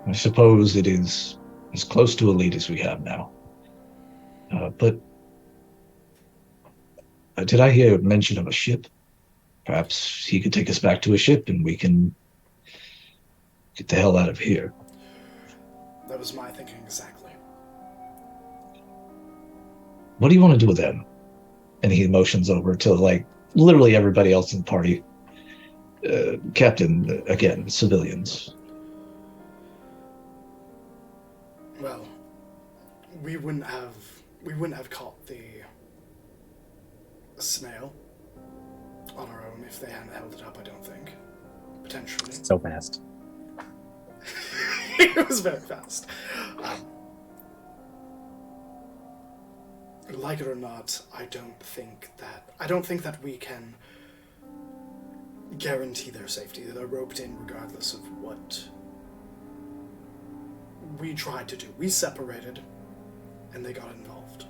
I suppose it is as close to elite as we have now. But did I hear mention of a ship? Perhaps he could take us back to a ship and we can get the hell out of here. That was my thinking exactly. What do you want to do with them? And he motions over to, like, literally everybody else in the party. Captain, again, civilians. Well, we wouldn't have caught the snail on our own if they hadn't held it up, I don't think. Potentially. So fast. It was very fast. Like it or not, I don't think that we can guarantee their safety. They're roped in regardless of what we tried to do. We separated, and they got involved.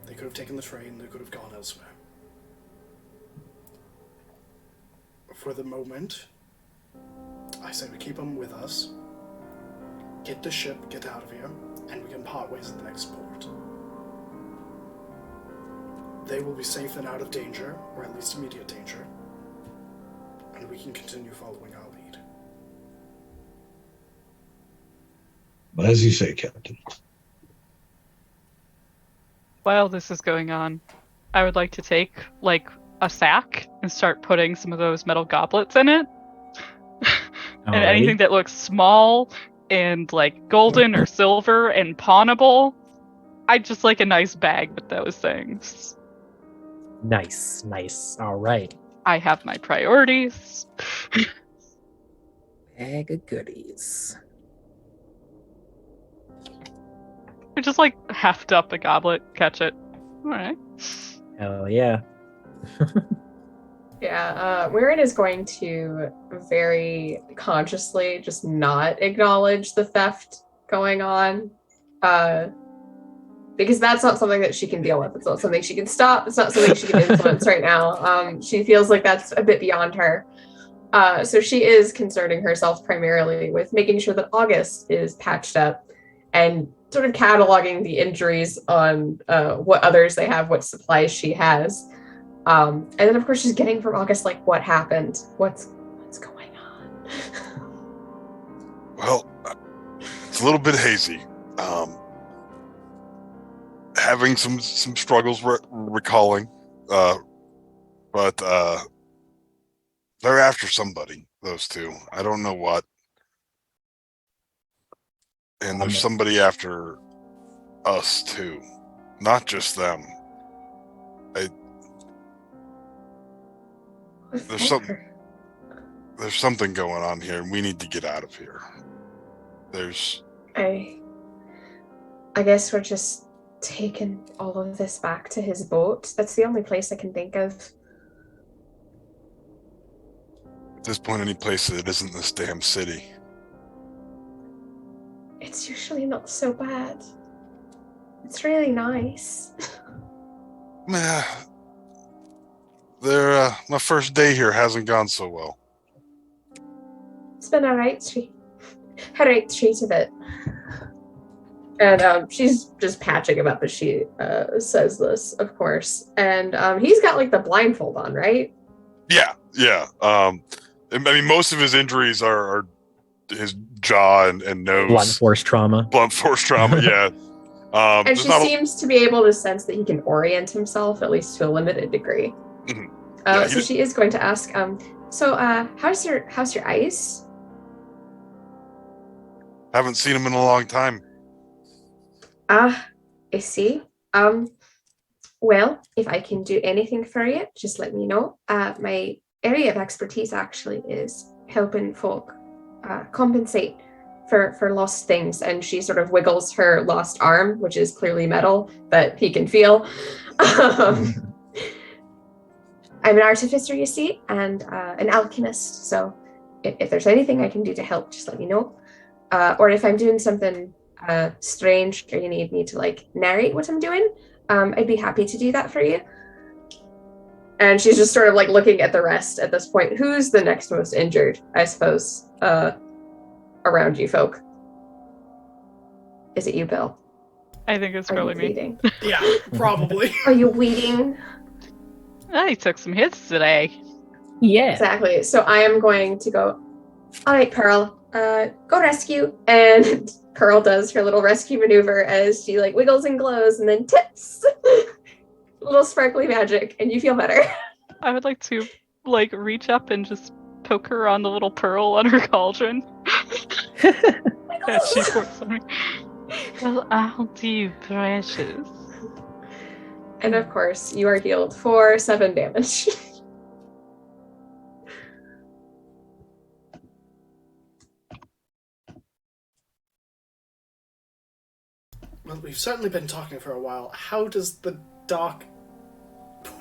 They could have taken the train, they could have gone elsewhere. For the moment, I say we keep them with us, get the ship, get out of here, and we can part ways at the next port. They will be safe and out of danger, or at least immediate danger, and we can continue following our lead. But as you say, Captain. While this is going on, I would like to take, like, a sack and start putting some of those metal goblets in it. And anything that looks small and, like, golden or silver and pawnable, I'd just like a nice bag with those things. Nice. All right. I have my priorities. Bag of goodies. I just, like, heft up a goblet, catch it. All right. Hell yeah. Yeah, Weirin is going to very consciously just not acknowledge the theft going on. Because that's not something that she can deal with. It's not something she can stop. It's not something she can influence right now. She feels like that's a bit beyond her. So she is concerning herself primarily with making sure that August is patched up and sort of cataloging the injuries on what others they have, what supplies she has. And then of course she's getting from August like, what happened? What's going on? Well, it's a little bit hazy. Having some struggles recalling, but they're after somebody. Those two, I don't know what. And there's somebody after us too, not just them. There's something going on here, and we need to get out of here. I guess we're just taking all of this back to his boat. That's the only place I can think of. At this point, any place that isn't this damn city. It's usually not so bad. It's really nice. Nah, my first day here hasn't gone so well. It's been a right treat of it. And she's just patching about that she says this, of course. And he's got like the blindfold on, right? Yeah. I mean, most of his injuries are his jaw and nose. Blunt force trauma, yeah. And she seems to be able to sense that he can orient himself, at least to a limited degree. Mm-hmm. So she is going to ask, how's your eyes? Haven't seen him in a long time. I see. Well, if I can do anything for you, just let me know. My area of expertise actually is helping folk compensate for lost things. And she sort of wiggles her lost arm, which is clearly metal that he can feel. I'm an artificer, you see, and an alchemist. So if there's anything I can do to help, just let me know. Or if I'm doing something strange or you need me to like narrate what I'm doing, I'd be happy to do that for you. And she's just sort of like looking at the rest at this point. Who's the next most injured, I suppose, around you folk? Is it you, Bill? I think it's probably me. Yeah, probably. Are you bleeding? I took some hits today. Yeah. Exactly. So I am going to go, all right, Pearl, go rescue. And Pearl does her little rescue maneuver as she like wiggles and glows and then tips. Little sparkly magic, and you feel better. I would like to like reach up and just poke her on the little pearl on her cauldron. That she forced on me. Well, I'll do, precious. And of course, you are healed for 7 damage. Well, we've certainly been talking for a while. How does the dock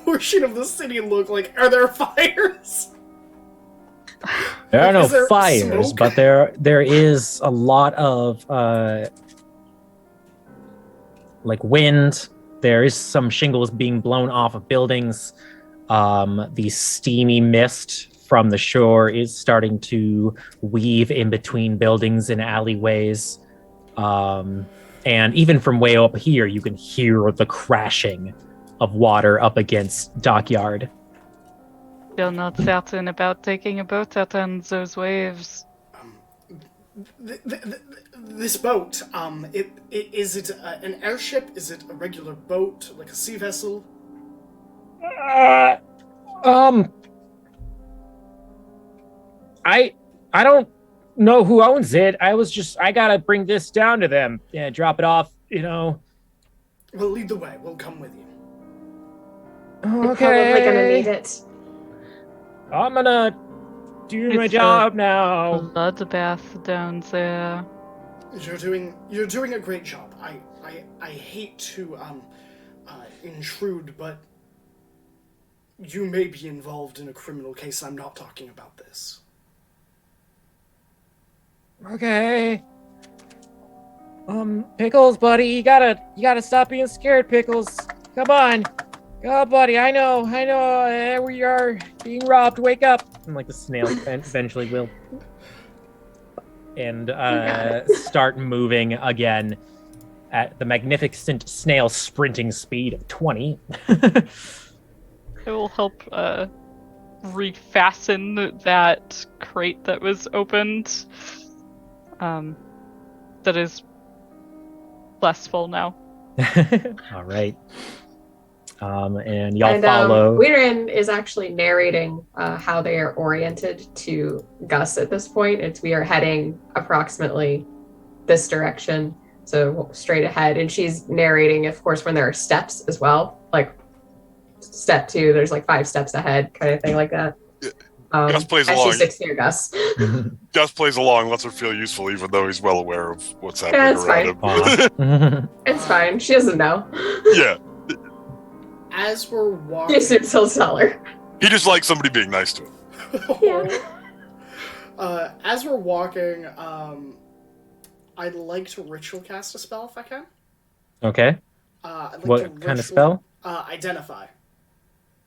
portion of the city look like? Are there fires? There are no Is there fires, smoke? but there is a lot of like wind. There is some shingles being blown off of buildings. The steamy mist from the shore is starting to weave in between buildings and alleyways. And even from way up here, you can hear the crashing of water up against dockyard. Still not certain about taking a boat out on those waves. This boat, is it an airship? Is it a regular boat, like a sea vessel? I don't know who owns it. I gotta bring this down to them. Yeah, drop it off, Well, lead the way. We'll come with you. You're probably gonna need it. I'm gonna do my It's job now. Bloodbath down there. You're doing a great job. I hate to intrude, but you may be involved in a criminal case. I'm not talking about this. Okay. Pickles, buddy, you gotta stop being scared, Pickles. Come on. Go, buddy, I know, we are being robbed, wake up. And like the snail eventually will. And start moving again at the magnificent snail sprinting speed of 20. I will help refasten that crate that was opened. That is less full now. All right. And y'all follow. Weirin is actually narrating how they are oriented to Gus at this point. We are heading approximately this direction, so straight ahead. And she's narrating, of course, when there are steps as well, like step 2, there's like 5 steps ahead, kind of thing like that. Gus plays as along. she sits near Gus. Gus plays along, lets her feel useful, even though he's well aware of what's happening around him. It's fine. She doesn't know. Yeah. As we're He walking, assumes he'll tell her. He just likes somebody being nice to him. Yeah. As we're walking, I'd like to ritual cast a spell if I can. Okay. I'd like What kind of spell? Identify.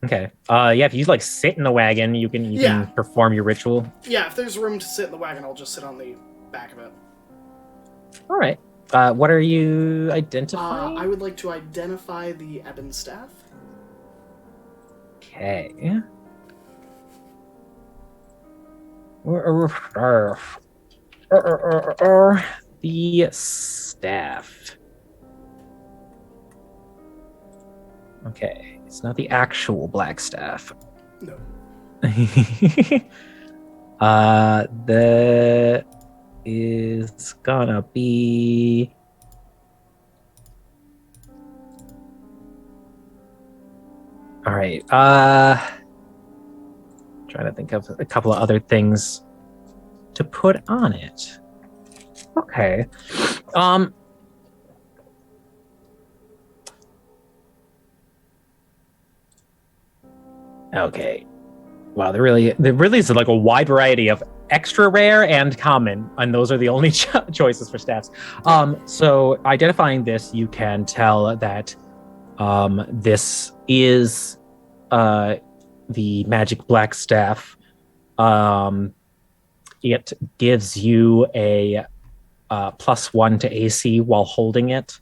Okay. Yeah, if you like sit in the wagon, you can perform your ritual. Yeah, if there's room to sit in the wagon, I'll just sit on the back of it. All right. What are you identifying? I would like to identify the ebon staff. Okay. The staff. Okay, it's not the actual black staff. No. That is gonna be. All right. Trying to think of a couple of other things to put on it. Okay. Okay. Wow, there really is like a wide variety of extra rare and common, and those are the only choices for staffs. So identifying this, you can tell that this is the magic black staff. It gives you a +1 to AC while holding it,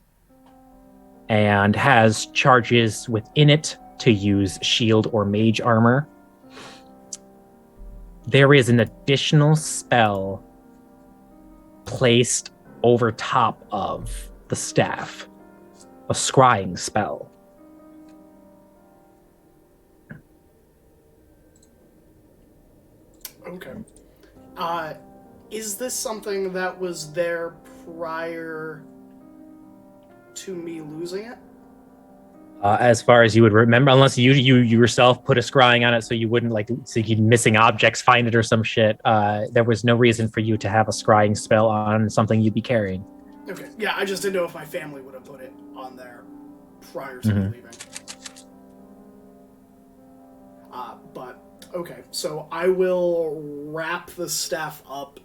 and has charges within it to use shield or mage armor. There is an additional spell placed over top of the staff, a scrying spell. Okay. Is this something that was there prior to me losing it? As far as you would remember, unless you yourself put a scrying on it so you wouldn't so you'd missing objects, find it or some shit. There was no reason for you to have a scrying spell on something you'd be carrying. Okay. Yeah, I just didn't know if my family would have put it on there prior to me leaving. But okay, so I will wrap the staff up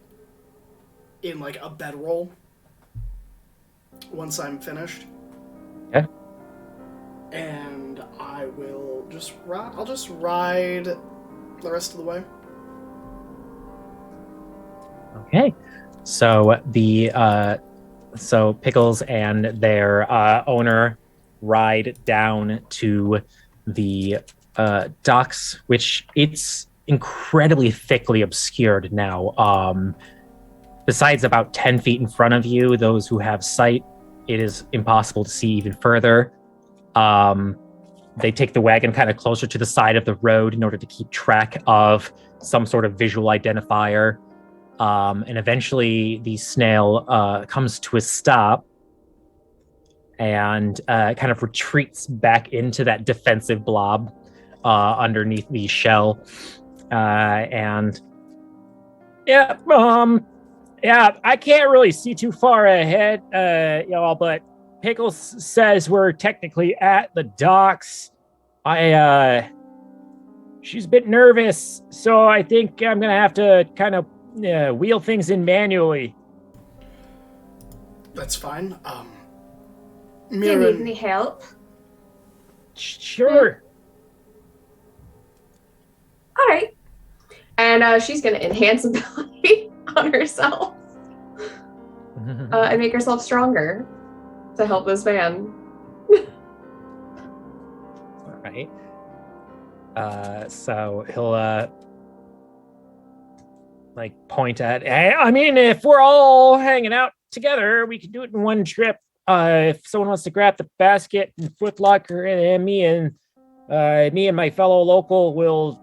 in like a bedroll once I'm finished. Okay. And I will just I'll just ride the rest of the way. Okay. So so Pickles and their owner ride down to the docks, which it's incredibly thickly obscured now. Besides about 10 feet in front of you, those who have sight, it is impossible to see even further. They take the wagon kind of closer to the side of the road in order to keep track of some sort of visual identifier. And eventually the snail comes to a stop and kind of retreats back into that defensive blob underneath the shell. And yeah, I can't really see too far ahead, y'all, but Pickles says we're technically at the docks. She's a bit nervous, so I think I'm gonna have to kind of wheel things in manually. That's fine. Do you need Mirren, any help? Sure. All right. And she's going to enhance ability on herself and make herself stronger to help this man. All right. So he'll like point at. Hey, I mean, if we're all hanging out together, we can do it in one trip. If someone wants to grab the basket and footlocker, and me and my fellow local will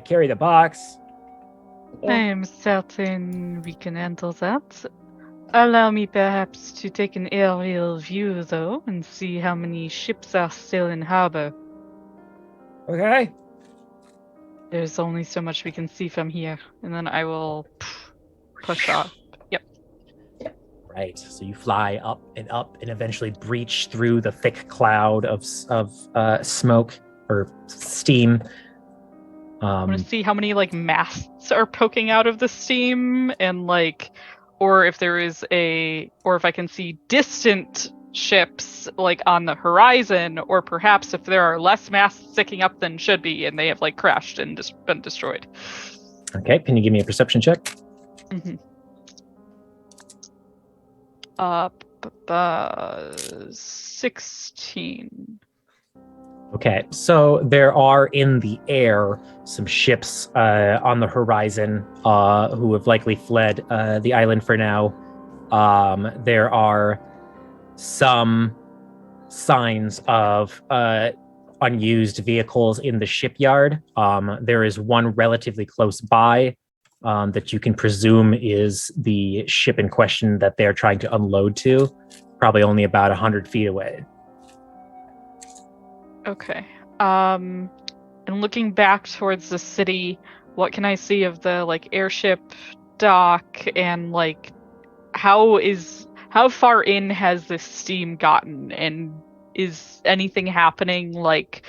carry the box. I am certain we can handle that. Allow me perhaps to take an aerial view, though, and see how many ships are still in harbor. Okay. There's only so much we can see from here, and then I will push off. Yep. Right. So you fly up, and eventually breach through the thick cloud of smoke or steam. I want to see how many like masts are poking out of the steam, and or if I can see distant ships like on the horizon, or perhaps if there are less masts sticking up than should be, and they have like crashed and been destroyed. Okay. Can you give me a perception check? Mm-hmm. 16. Okay, so there are in the air some ships on the horizon who have likely fled the island for now. There are some signs of unused vehicles in the shipyard. There is one relatively close by that you can presume is the ship in question that they're trying to unload to, probably only about 100 feet away. Okay. And looking back towards the city, what can I see of the like airship dock, and like how far in has this steam gotten, and is anything happening like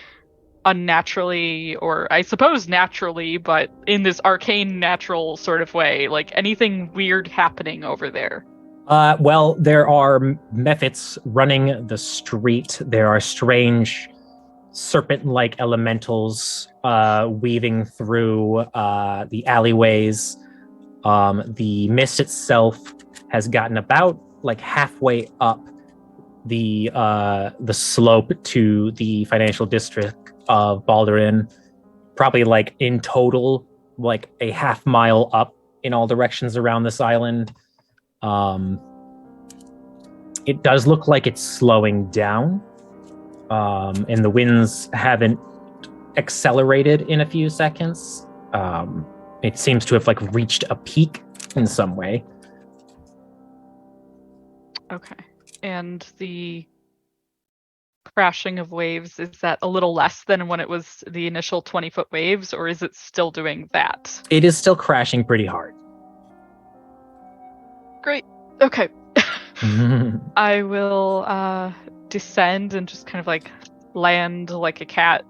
unnaturally, or I suppose naturally, but in this arcane natural sort of way, like anything weird happening over there? Well, there are mephits running the street. There are strange serpent-like elementals weaving through the alleyways. The mist itself has gotten about like halfway up the slope to the financial district of Balderin. Probably like in total, like a half mile up in all directions around this island. It does look like it's slowing down. And the winds haven't accelerated in a few seconds. It seems to have like reached a peak in some way. Okay. And the crashing of waves, is that a little less than when it was the initial 20-foot waves, or is it still doing that? It is still crashing pretty hard. Great. Okay. I will descend and just kind of like land like a cat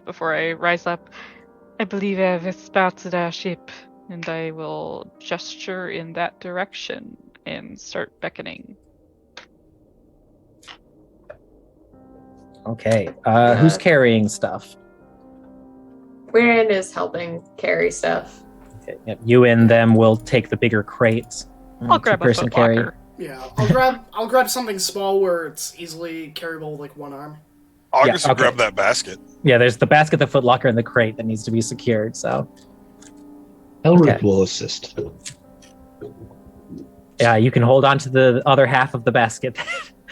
before I rise up. I believe I have spotted our ship, and I will gesture in that direction and start beckoning. Okay. Who's carrying stuff? Quirin is helping carry stuff. Okay. Yep. You and them will take the bigger crates. I'll grab a Two-person carry. footlocker. Yeah, I'll grab something small where it's easily carryable with like one arm. August will okay. grab that basket. Yeah, there's the basket, the footlocker, and the crate that needs to be secured. So Elric Okay. will assist. yeah, you can hold on to the other half of the basket.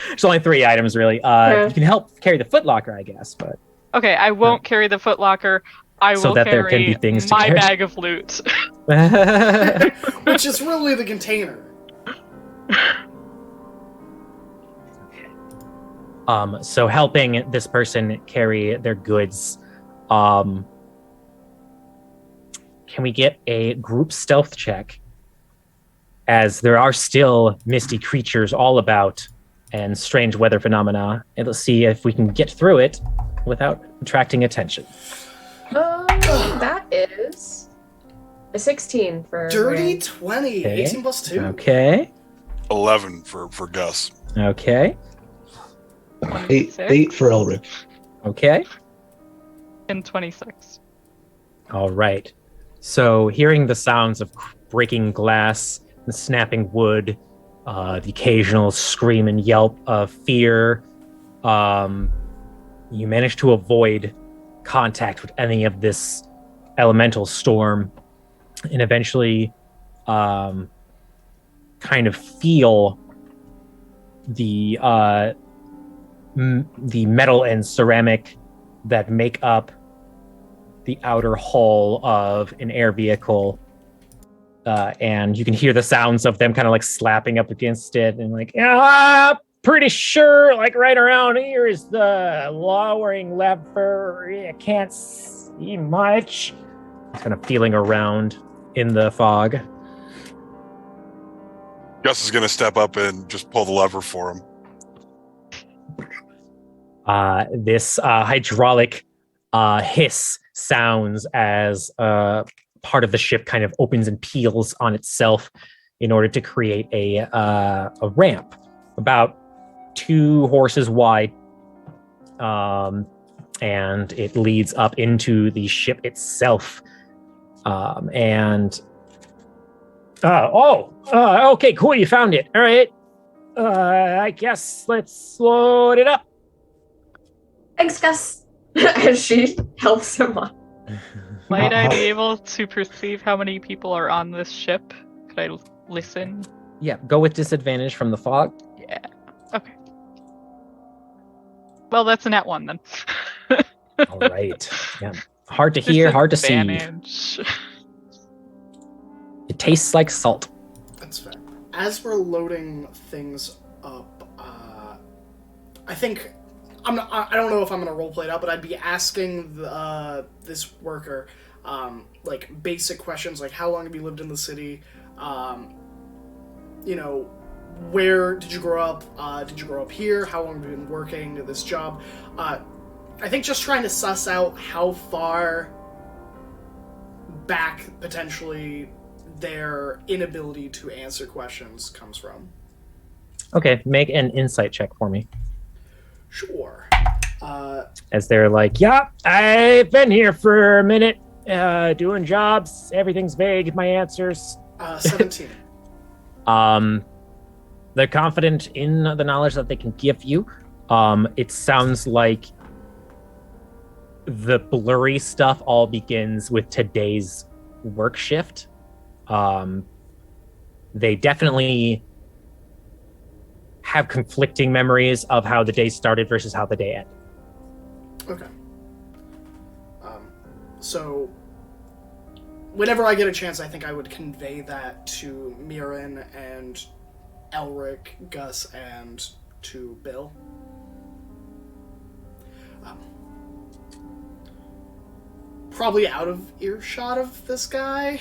There's only 3 items really. Yeah. You can help carry the footlocker, I guess, but Okay, I won't carry the footlocker. I So will that there carry can be things to my carry. bag of loot. Which is really the container. So helping this person carry their goods. Can we get a group stealth check? As there are still misty creatures all about and strange weather phenomena, and let's see if we can get through it without attracting attention. That is a 16 for Dirty Rand. 20, Okay. 18 plus 2. Okay. 11 for Gus. Okay. 8 for Elric. Okay. And 26. All right. So hearing the sounds of breaking glass and snapping wood, the occasional scream and yelp of fear, you manage to avoid contact with any of this elemental storm, and eventually kind of feel the metal and ceramic that make up the outer hull of an air vehicle. And you can hear the sounds of them kind of like slapping up against it and like, pretty sure like right around here is the lowering lever. I can't see much. It's kind of feeling around in the fog. Gus is going to step up and just pull the lever for him. This hydraulic hiss sounds as part of the ship kind of opens and peels on itself in order to create a ramp about 2 horses wide, and it leads up into the ship itself. Okay, cool, you found it. All right, I guess let's load it up. Thanks, Gus. As she helps him up. Might I be able to perceive how many people are on this ship? Could I listen? Yeah, go with disadvantage from the fog. Yeah. Okay. Well, that's a nat 1 then. All right. Yeah. Hard to hear, hard to see. It tastes like salt. That's fair. As we're loading things up, I think I don't know if I'm gonna roleplay it out, but I'd be asking this worker like basic questions like how long have you lived in the city? Where did you grow up? Did you grow up here? How long have you been working at this job? I think just trying to suss out how far back potentially their inability to answer questions comes from. Okay, make an insight check for me. Sure. As they're like, yeah, I've been here for a minute, doing jobs. Everything's vague, my answers. 17. They're confident in the knowledge that they can give you. It sounds like the blurry stuff all begins with today's work shift. They definitely have conflicting memories of how the day started versus how the day ended. Okay. So, whenever I get a chance, I think I would convey that to Mirren and Elric, Gus, and to Bill. Probably out of earshot of this guy.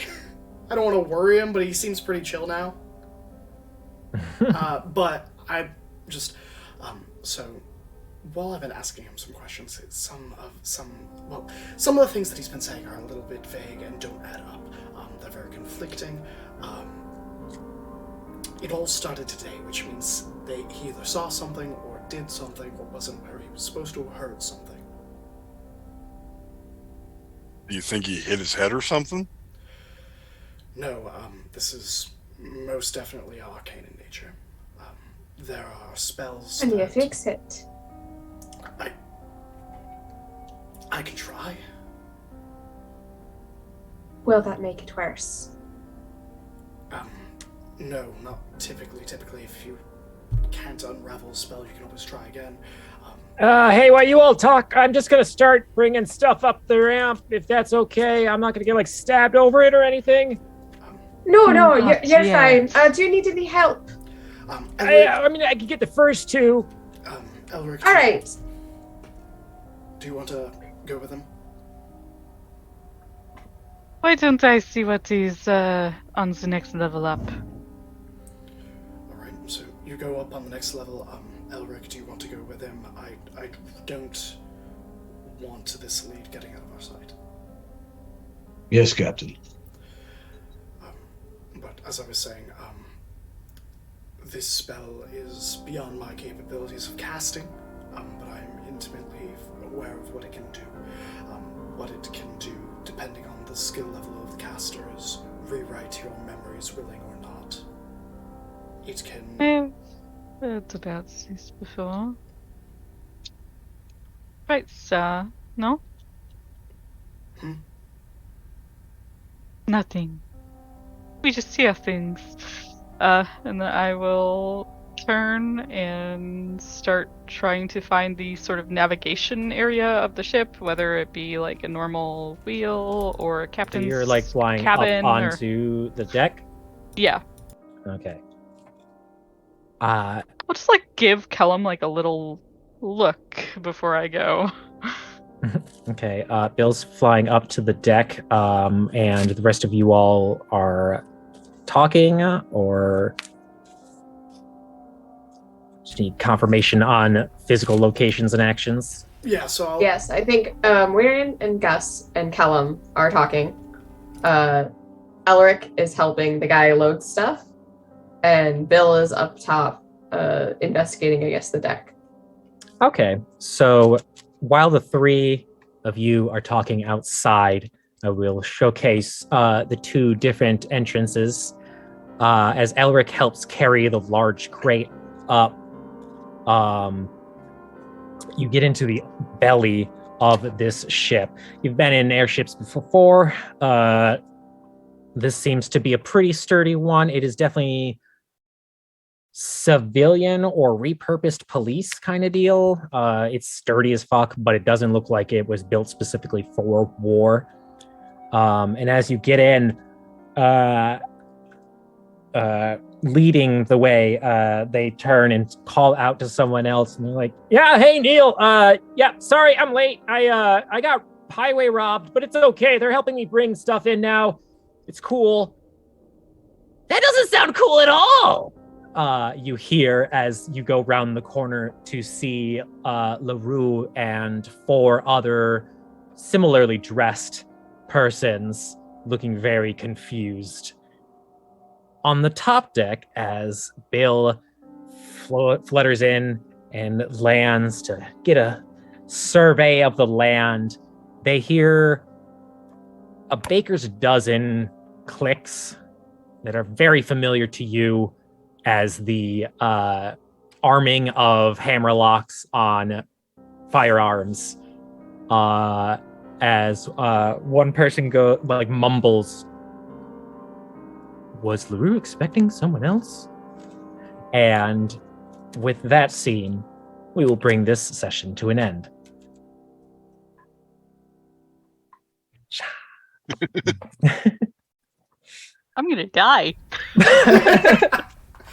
I don't want to worry him, but he seems pretty chill now. But I just, so while I've been asking him some questions, some of the things that he's been saying are a little bit vague and don't add up. They're very conflicting. It all started today, which means he either saw something or did something or wasn't where he was supposed to have heard something. Do you think he hit his head or something? No, this is most definitely arcane in nature. There are spells. And you fix it. I can try. Will that make it worse? No, not typically. Typically, if you can't unravel a spell, you can always try again. Hey, while you all talk, I'm just gonna start bringing stuff up the ramp, if that's okay. I'm not gonna get like stabbed over it or anything. No, you're fine. Do you need any help? I mean, I can get the first 2. Elric. All right. Do you want to go with him? Why don't I see what is on the next level up? Alright, so you go up on the next level. Elric, do you want to go with him? I don't want this lead getting out of our sight. Yes, Captain. But as I was saying, this spell is beyond my capabilities of casting, but I'm intimately aware of what it can do. What it can do, depending on the skill level of the caster, is rewrite your memories, willing or not. It can... I've heard about this before. Right, sir. No? Nothing. We just hear things. And then I will turn and start trying to find the sort of navigation area of the ship, whether it be like a normal wheel or a So captain's you're like flying cabin up or... onto the deck? Yeah. Okay. I'll just like give Kellum like a little look before I go. Okay. Bill's flying up to the deck, and the rest of you all are talking, or just need confirmation on physical locations and actions. Yeah, so I'll... Yes, I think Wirian and Gus and Kellum are talking. Elric is helping the guy load stuff, and Bill is up top investigating, I guess, the deck. Okay. So while the three of you are talking outside, I will showcase the two different entrances as Elric helps carry the large crate up. You get into the belly of this ship. You've been in airships before. This seems to be a pretty sturdy one. It is definitely civilian or repurposed police kind of deal. It's sturdy as fuck, but it doesn't look like it was built specifically for war. And as you get in, leading the way, they turn and call out to someone else, and they're like, "Yeah, hey Neil. Yeah, sorry I'm late. I got highway robbed, but it's okay. They're helping me bring stuff in now. It's cool." That doesn't sound cool at all. You hear as you go round the corner to see LaRue and 4 other similarly dressed persons looking very confused. On the top deck, as Bill flutters in and lands to get a survey of the land, they hear a baker's dozen clicks that are very familiar to you as the arming of hammerlocks on firearms. As one person mumbles, "Was LaRue expecting someone else?" And with that scene, we will bring this session to an end. I'm gonna die.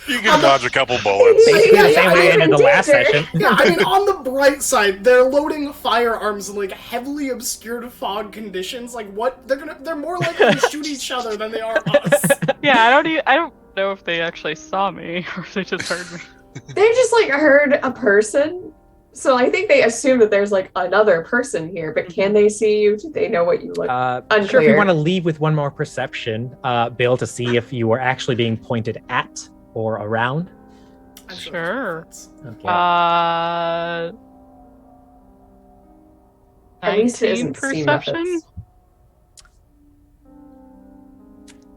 You can dodge a couple bullets. Basically the Yeah, same way I ended the last session. Yeah, I mean, on the bright side, they're loading firearms in like heavily obscured fog conditions. Like, what? They're more likely to shoot each other than they are us. Yeah, I don't know if they actually saw me or if they just heard me. They just like heard a person, so I think they assume that there's like another person here. But can they see you? Do they know what you look? Sure, if you Unclear. want to leave with one more perception, Bill, to see if you are actually being pointed at or around. I'm Sure. Okay. At least it 19 isn't sea perception.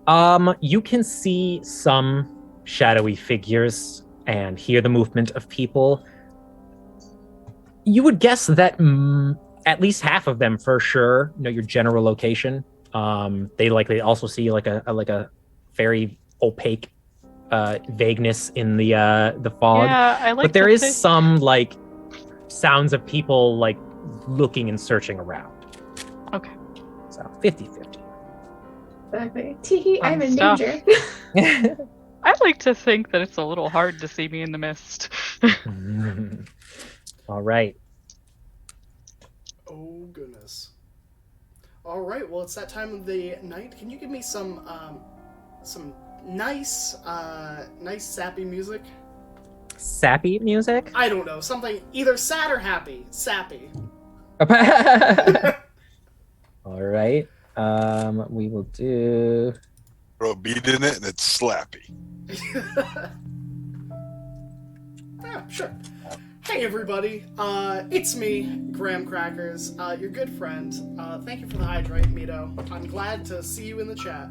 Muppets. You can see some shadowy figures and hear the movement of people. You would guess that at least half of them, for sure, know your general location. They likely also see like a very opaque vagueness in the fog. Yeah, I like. But there to is think- some like sounds of people like looking and searching around. Okay. So 50-50. Exactly. Teehee, I'm in stuff. danger. I like to think that it's a little hard to see me in the mist. All right. Oh goodness. All right. Well, it's that time of the night. Can you give me some nice sappy music? Sappy music? I don't know, something either sad or happy. Sappy. All right. We will do. Throw a beat in it and it's slappy. Yeah, sure. Hey everybody, it's me, Graham Crackers, your good friend. Thank you for the hydrate, Mito. I'm glad to see you in the chat.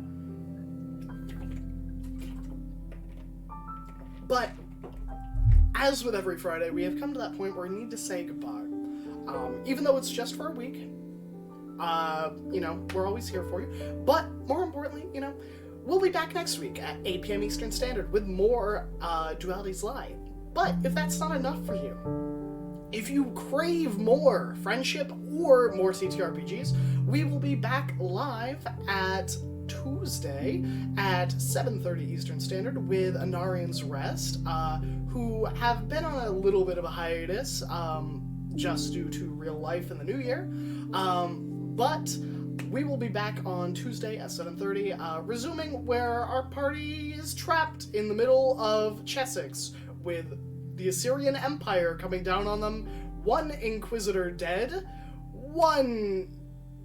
But, as with every Friday, we have come to that point where we need to say goodbye. Even though it's just for a week, we're always here for you. But more importantly, we'll be back next week at 8 p.m. Eastern Standard with more Duality's Lie. But if that's not enough for you, if you crave more friendship or more CTRPGs, we will be back live at Tuesday at 7:30 Eastern Standard with Anarian's Rest, who have been on a little bit of a hiatus just due to real life in the new year. But we will be back on Tuesday at 7:30, resuming where our party is trapped in the middle of Chessex with the Assyrian Empire coming down on them, one Inquisitor dead, one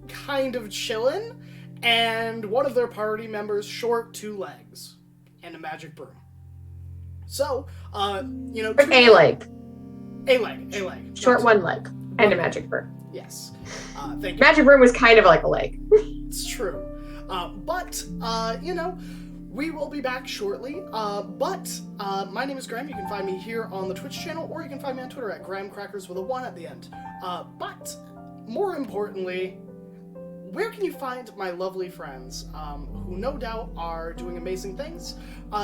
kind of chillin', and one of their party members short 2 legs and a magic broom. So, A leg. A leg. Short Yes. 1 leg. And a magic broom. Yes. Thank you. Magic broom was kind of like a leg. It's true. But we will be back shortly. But my name is Graham. You can find me here on the Twitch channel, or you can find me on Twitter at GrahamCrackers with a 1 at the end. But more importantly, where can you find my lovely friends who no doubt are doing amazing things?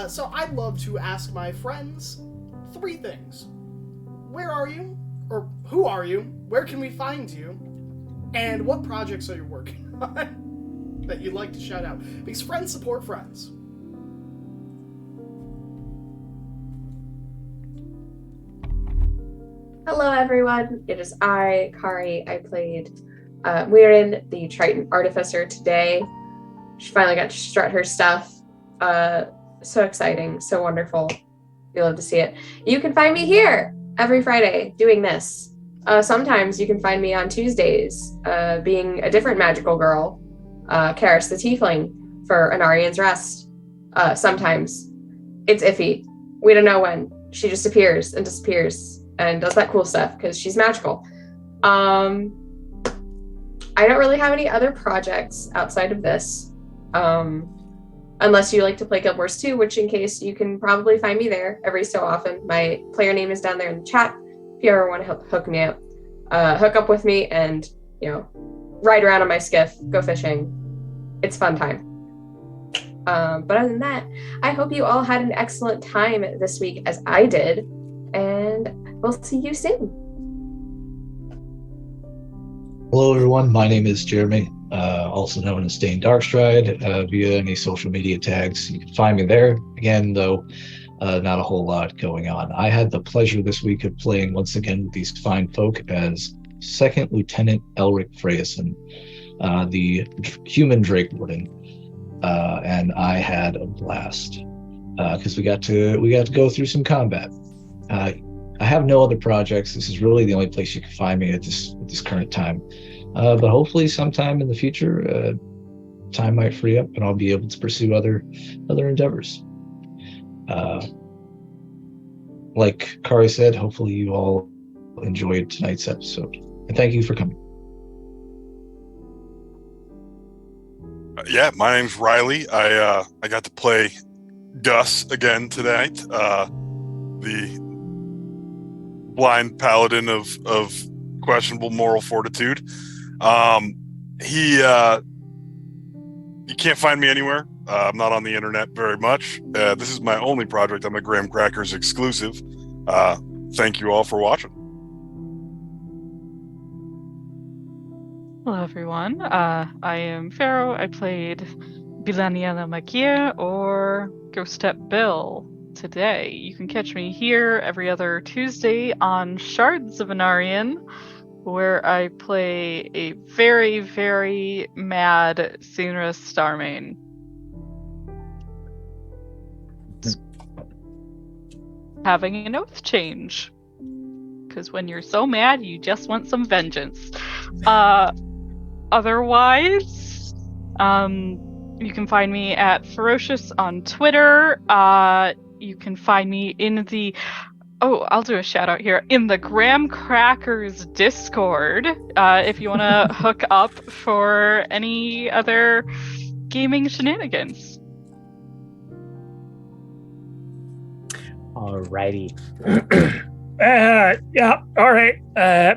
So I'd love to ask my friends 3 things. Where are you? Or who are you? Where can we find you? And what projects are you working on that you'd like to shout out? Because friends support friends. Hello, everyone. It is I, Kari. I played Weirin, the Triton Artificer, today. She finally got to strut her stuff. So exciting, so wonderful. We love to see it. You can find me here every Friday doing this. Sometimes you can find me on Tuesdays being a different magical girl, Karis the Tiefling, for Anarian's Rest. Sometimes. It's iffy. We don't know when. She just appears and disappears and does that cool stuff because she's magical. I don't really have any other projects outside of this. Unless you like to play Guild Wars 2, which in case you can probably find me there every so often. My player name is down there in the chat. If you ever want to hook me up, hook up with me and, ride around on my skiff, go fishing. It's fun time. But other than that, I hope you all had an excellent time this week as I did, and we'll see you soon. Hello, everyone. My name is Jeremy, also known as Dane Darkstride, via any social media tags. You can find me there. Again, though, not a whole lot going on. I had the pleasure this week of playing once again with these fine folk as Second Lieutenant Elric Freyson, the human Drake Warden, and I had a blast because we got to go through some combat. I have no other projects. This is really the only place you can find me at this current time. But hopefully sometime in the future, time might free up and I'll be able to pursue other endeavors. Like Kari said, hopefully you all enjoyed tonight's episode. And thank you for coming. Yeah, my name's Riley. I got to play Gus again tonight. The blind paladin of questionable moral fortitude. You can't find me anywhere. I'm not on the internet very much. This is my only project. I'm a Graham Crackers exclusive. Thank you all for watching. Hello, everyone. I am Pharaoh. I played Bilaniana Makir, or Ghost Step Bill, today. You can catch me here every other Tuesday on Shards of Anarian, where I play a very, very mad Sinra Starmane. Having an oath change. Because when you're so mad, you just want some vengeance. Otherwise, you can find me at Ferocious on Twitter. You can find me in the... Oh, I'll do a shout out here. In the Graham Crackers Discord, if you want to hook up for any other gaming shenanigans. Alrighty. Yeah, all right.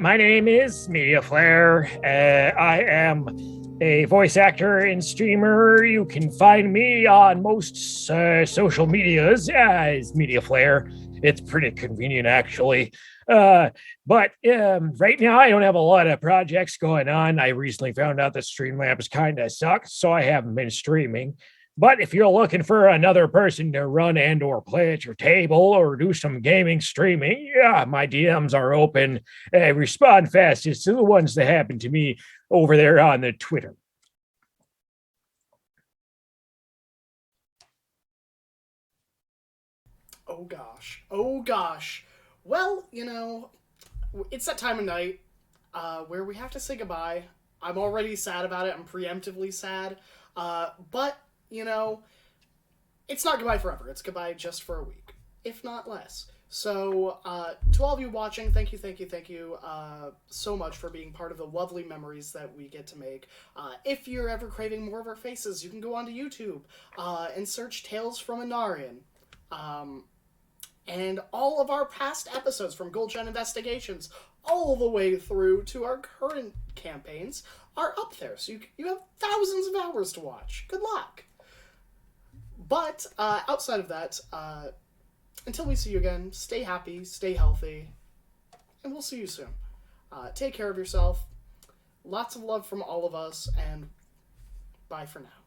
My name is Media Flare. I am a voice actor and streamer. You can find me on most social medias as Media Flare. It's pretty convenient, actually. But right now, I don't have a lot of projects going on. I recently found out that Streamlabs kind of sucks, so I haven't been streaming. But if you're looking for another person to run and or play at your table or do some gaming streaming, yeah, my DMs are open. I respond fastest to the ones that happen to me over there on the Twitter. Oh gosh. Oh gosh. Well, it's that time of night where we have to say goodbye. I'm already sad about it. I'm preemptively sad. But, it's not goodbye forever. It's goodbye just for a week, if not less. So, to all of you watching, thank you so much for being part of the lovely memories that we get to make. If you're ever craving more of our faces, you can go onto YouTube and search Tales from Anarian. And all of our past episodes from Goldshine Investigations all the way through to our current campaigns are up there. So you have thousands of hours to watch. Good luck. But outside of that, until we see you again, stay happy, stay healthy, and we'll see you soon. Take care of yourself. Lots of love from all of us, and bye for now.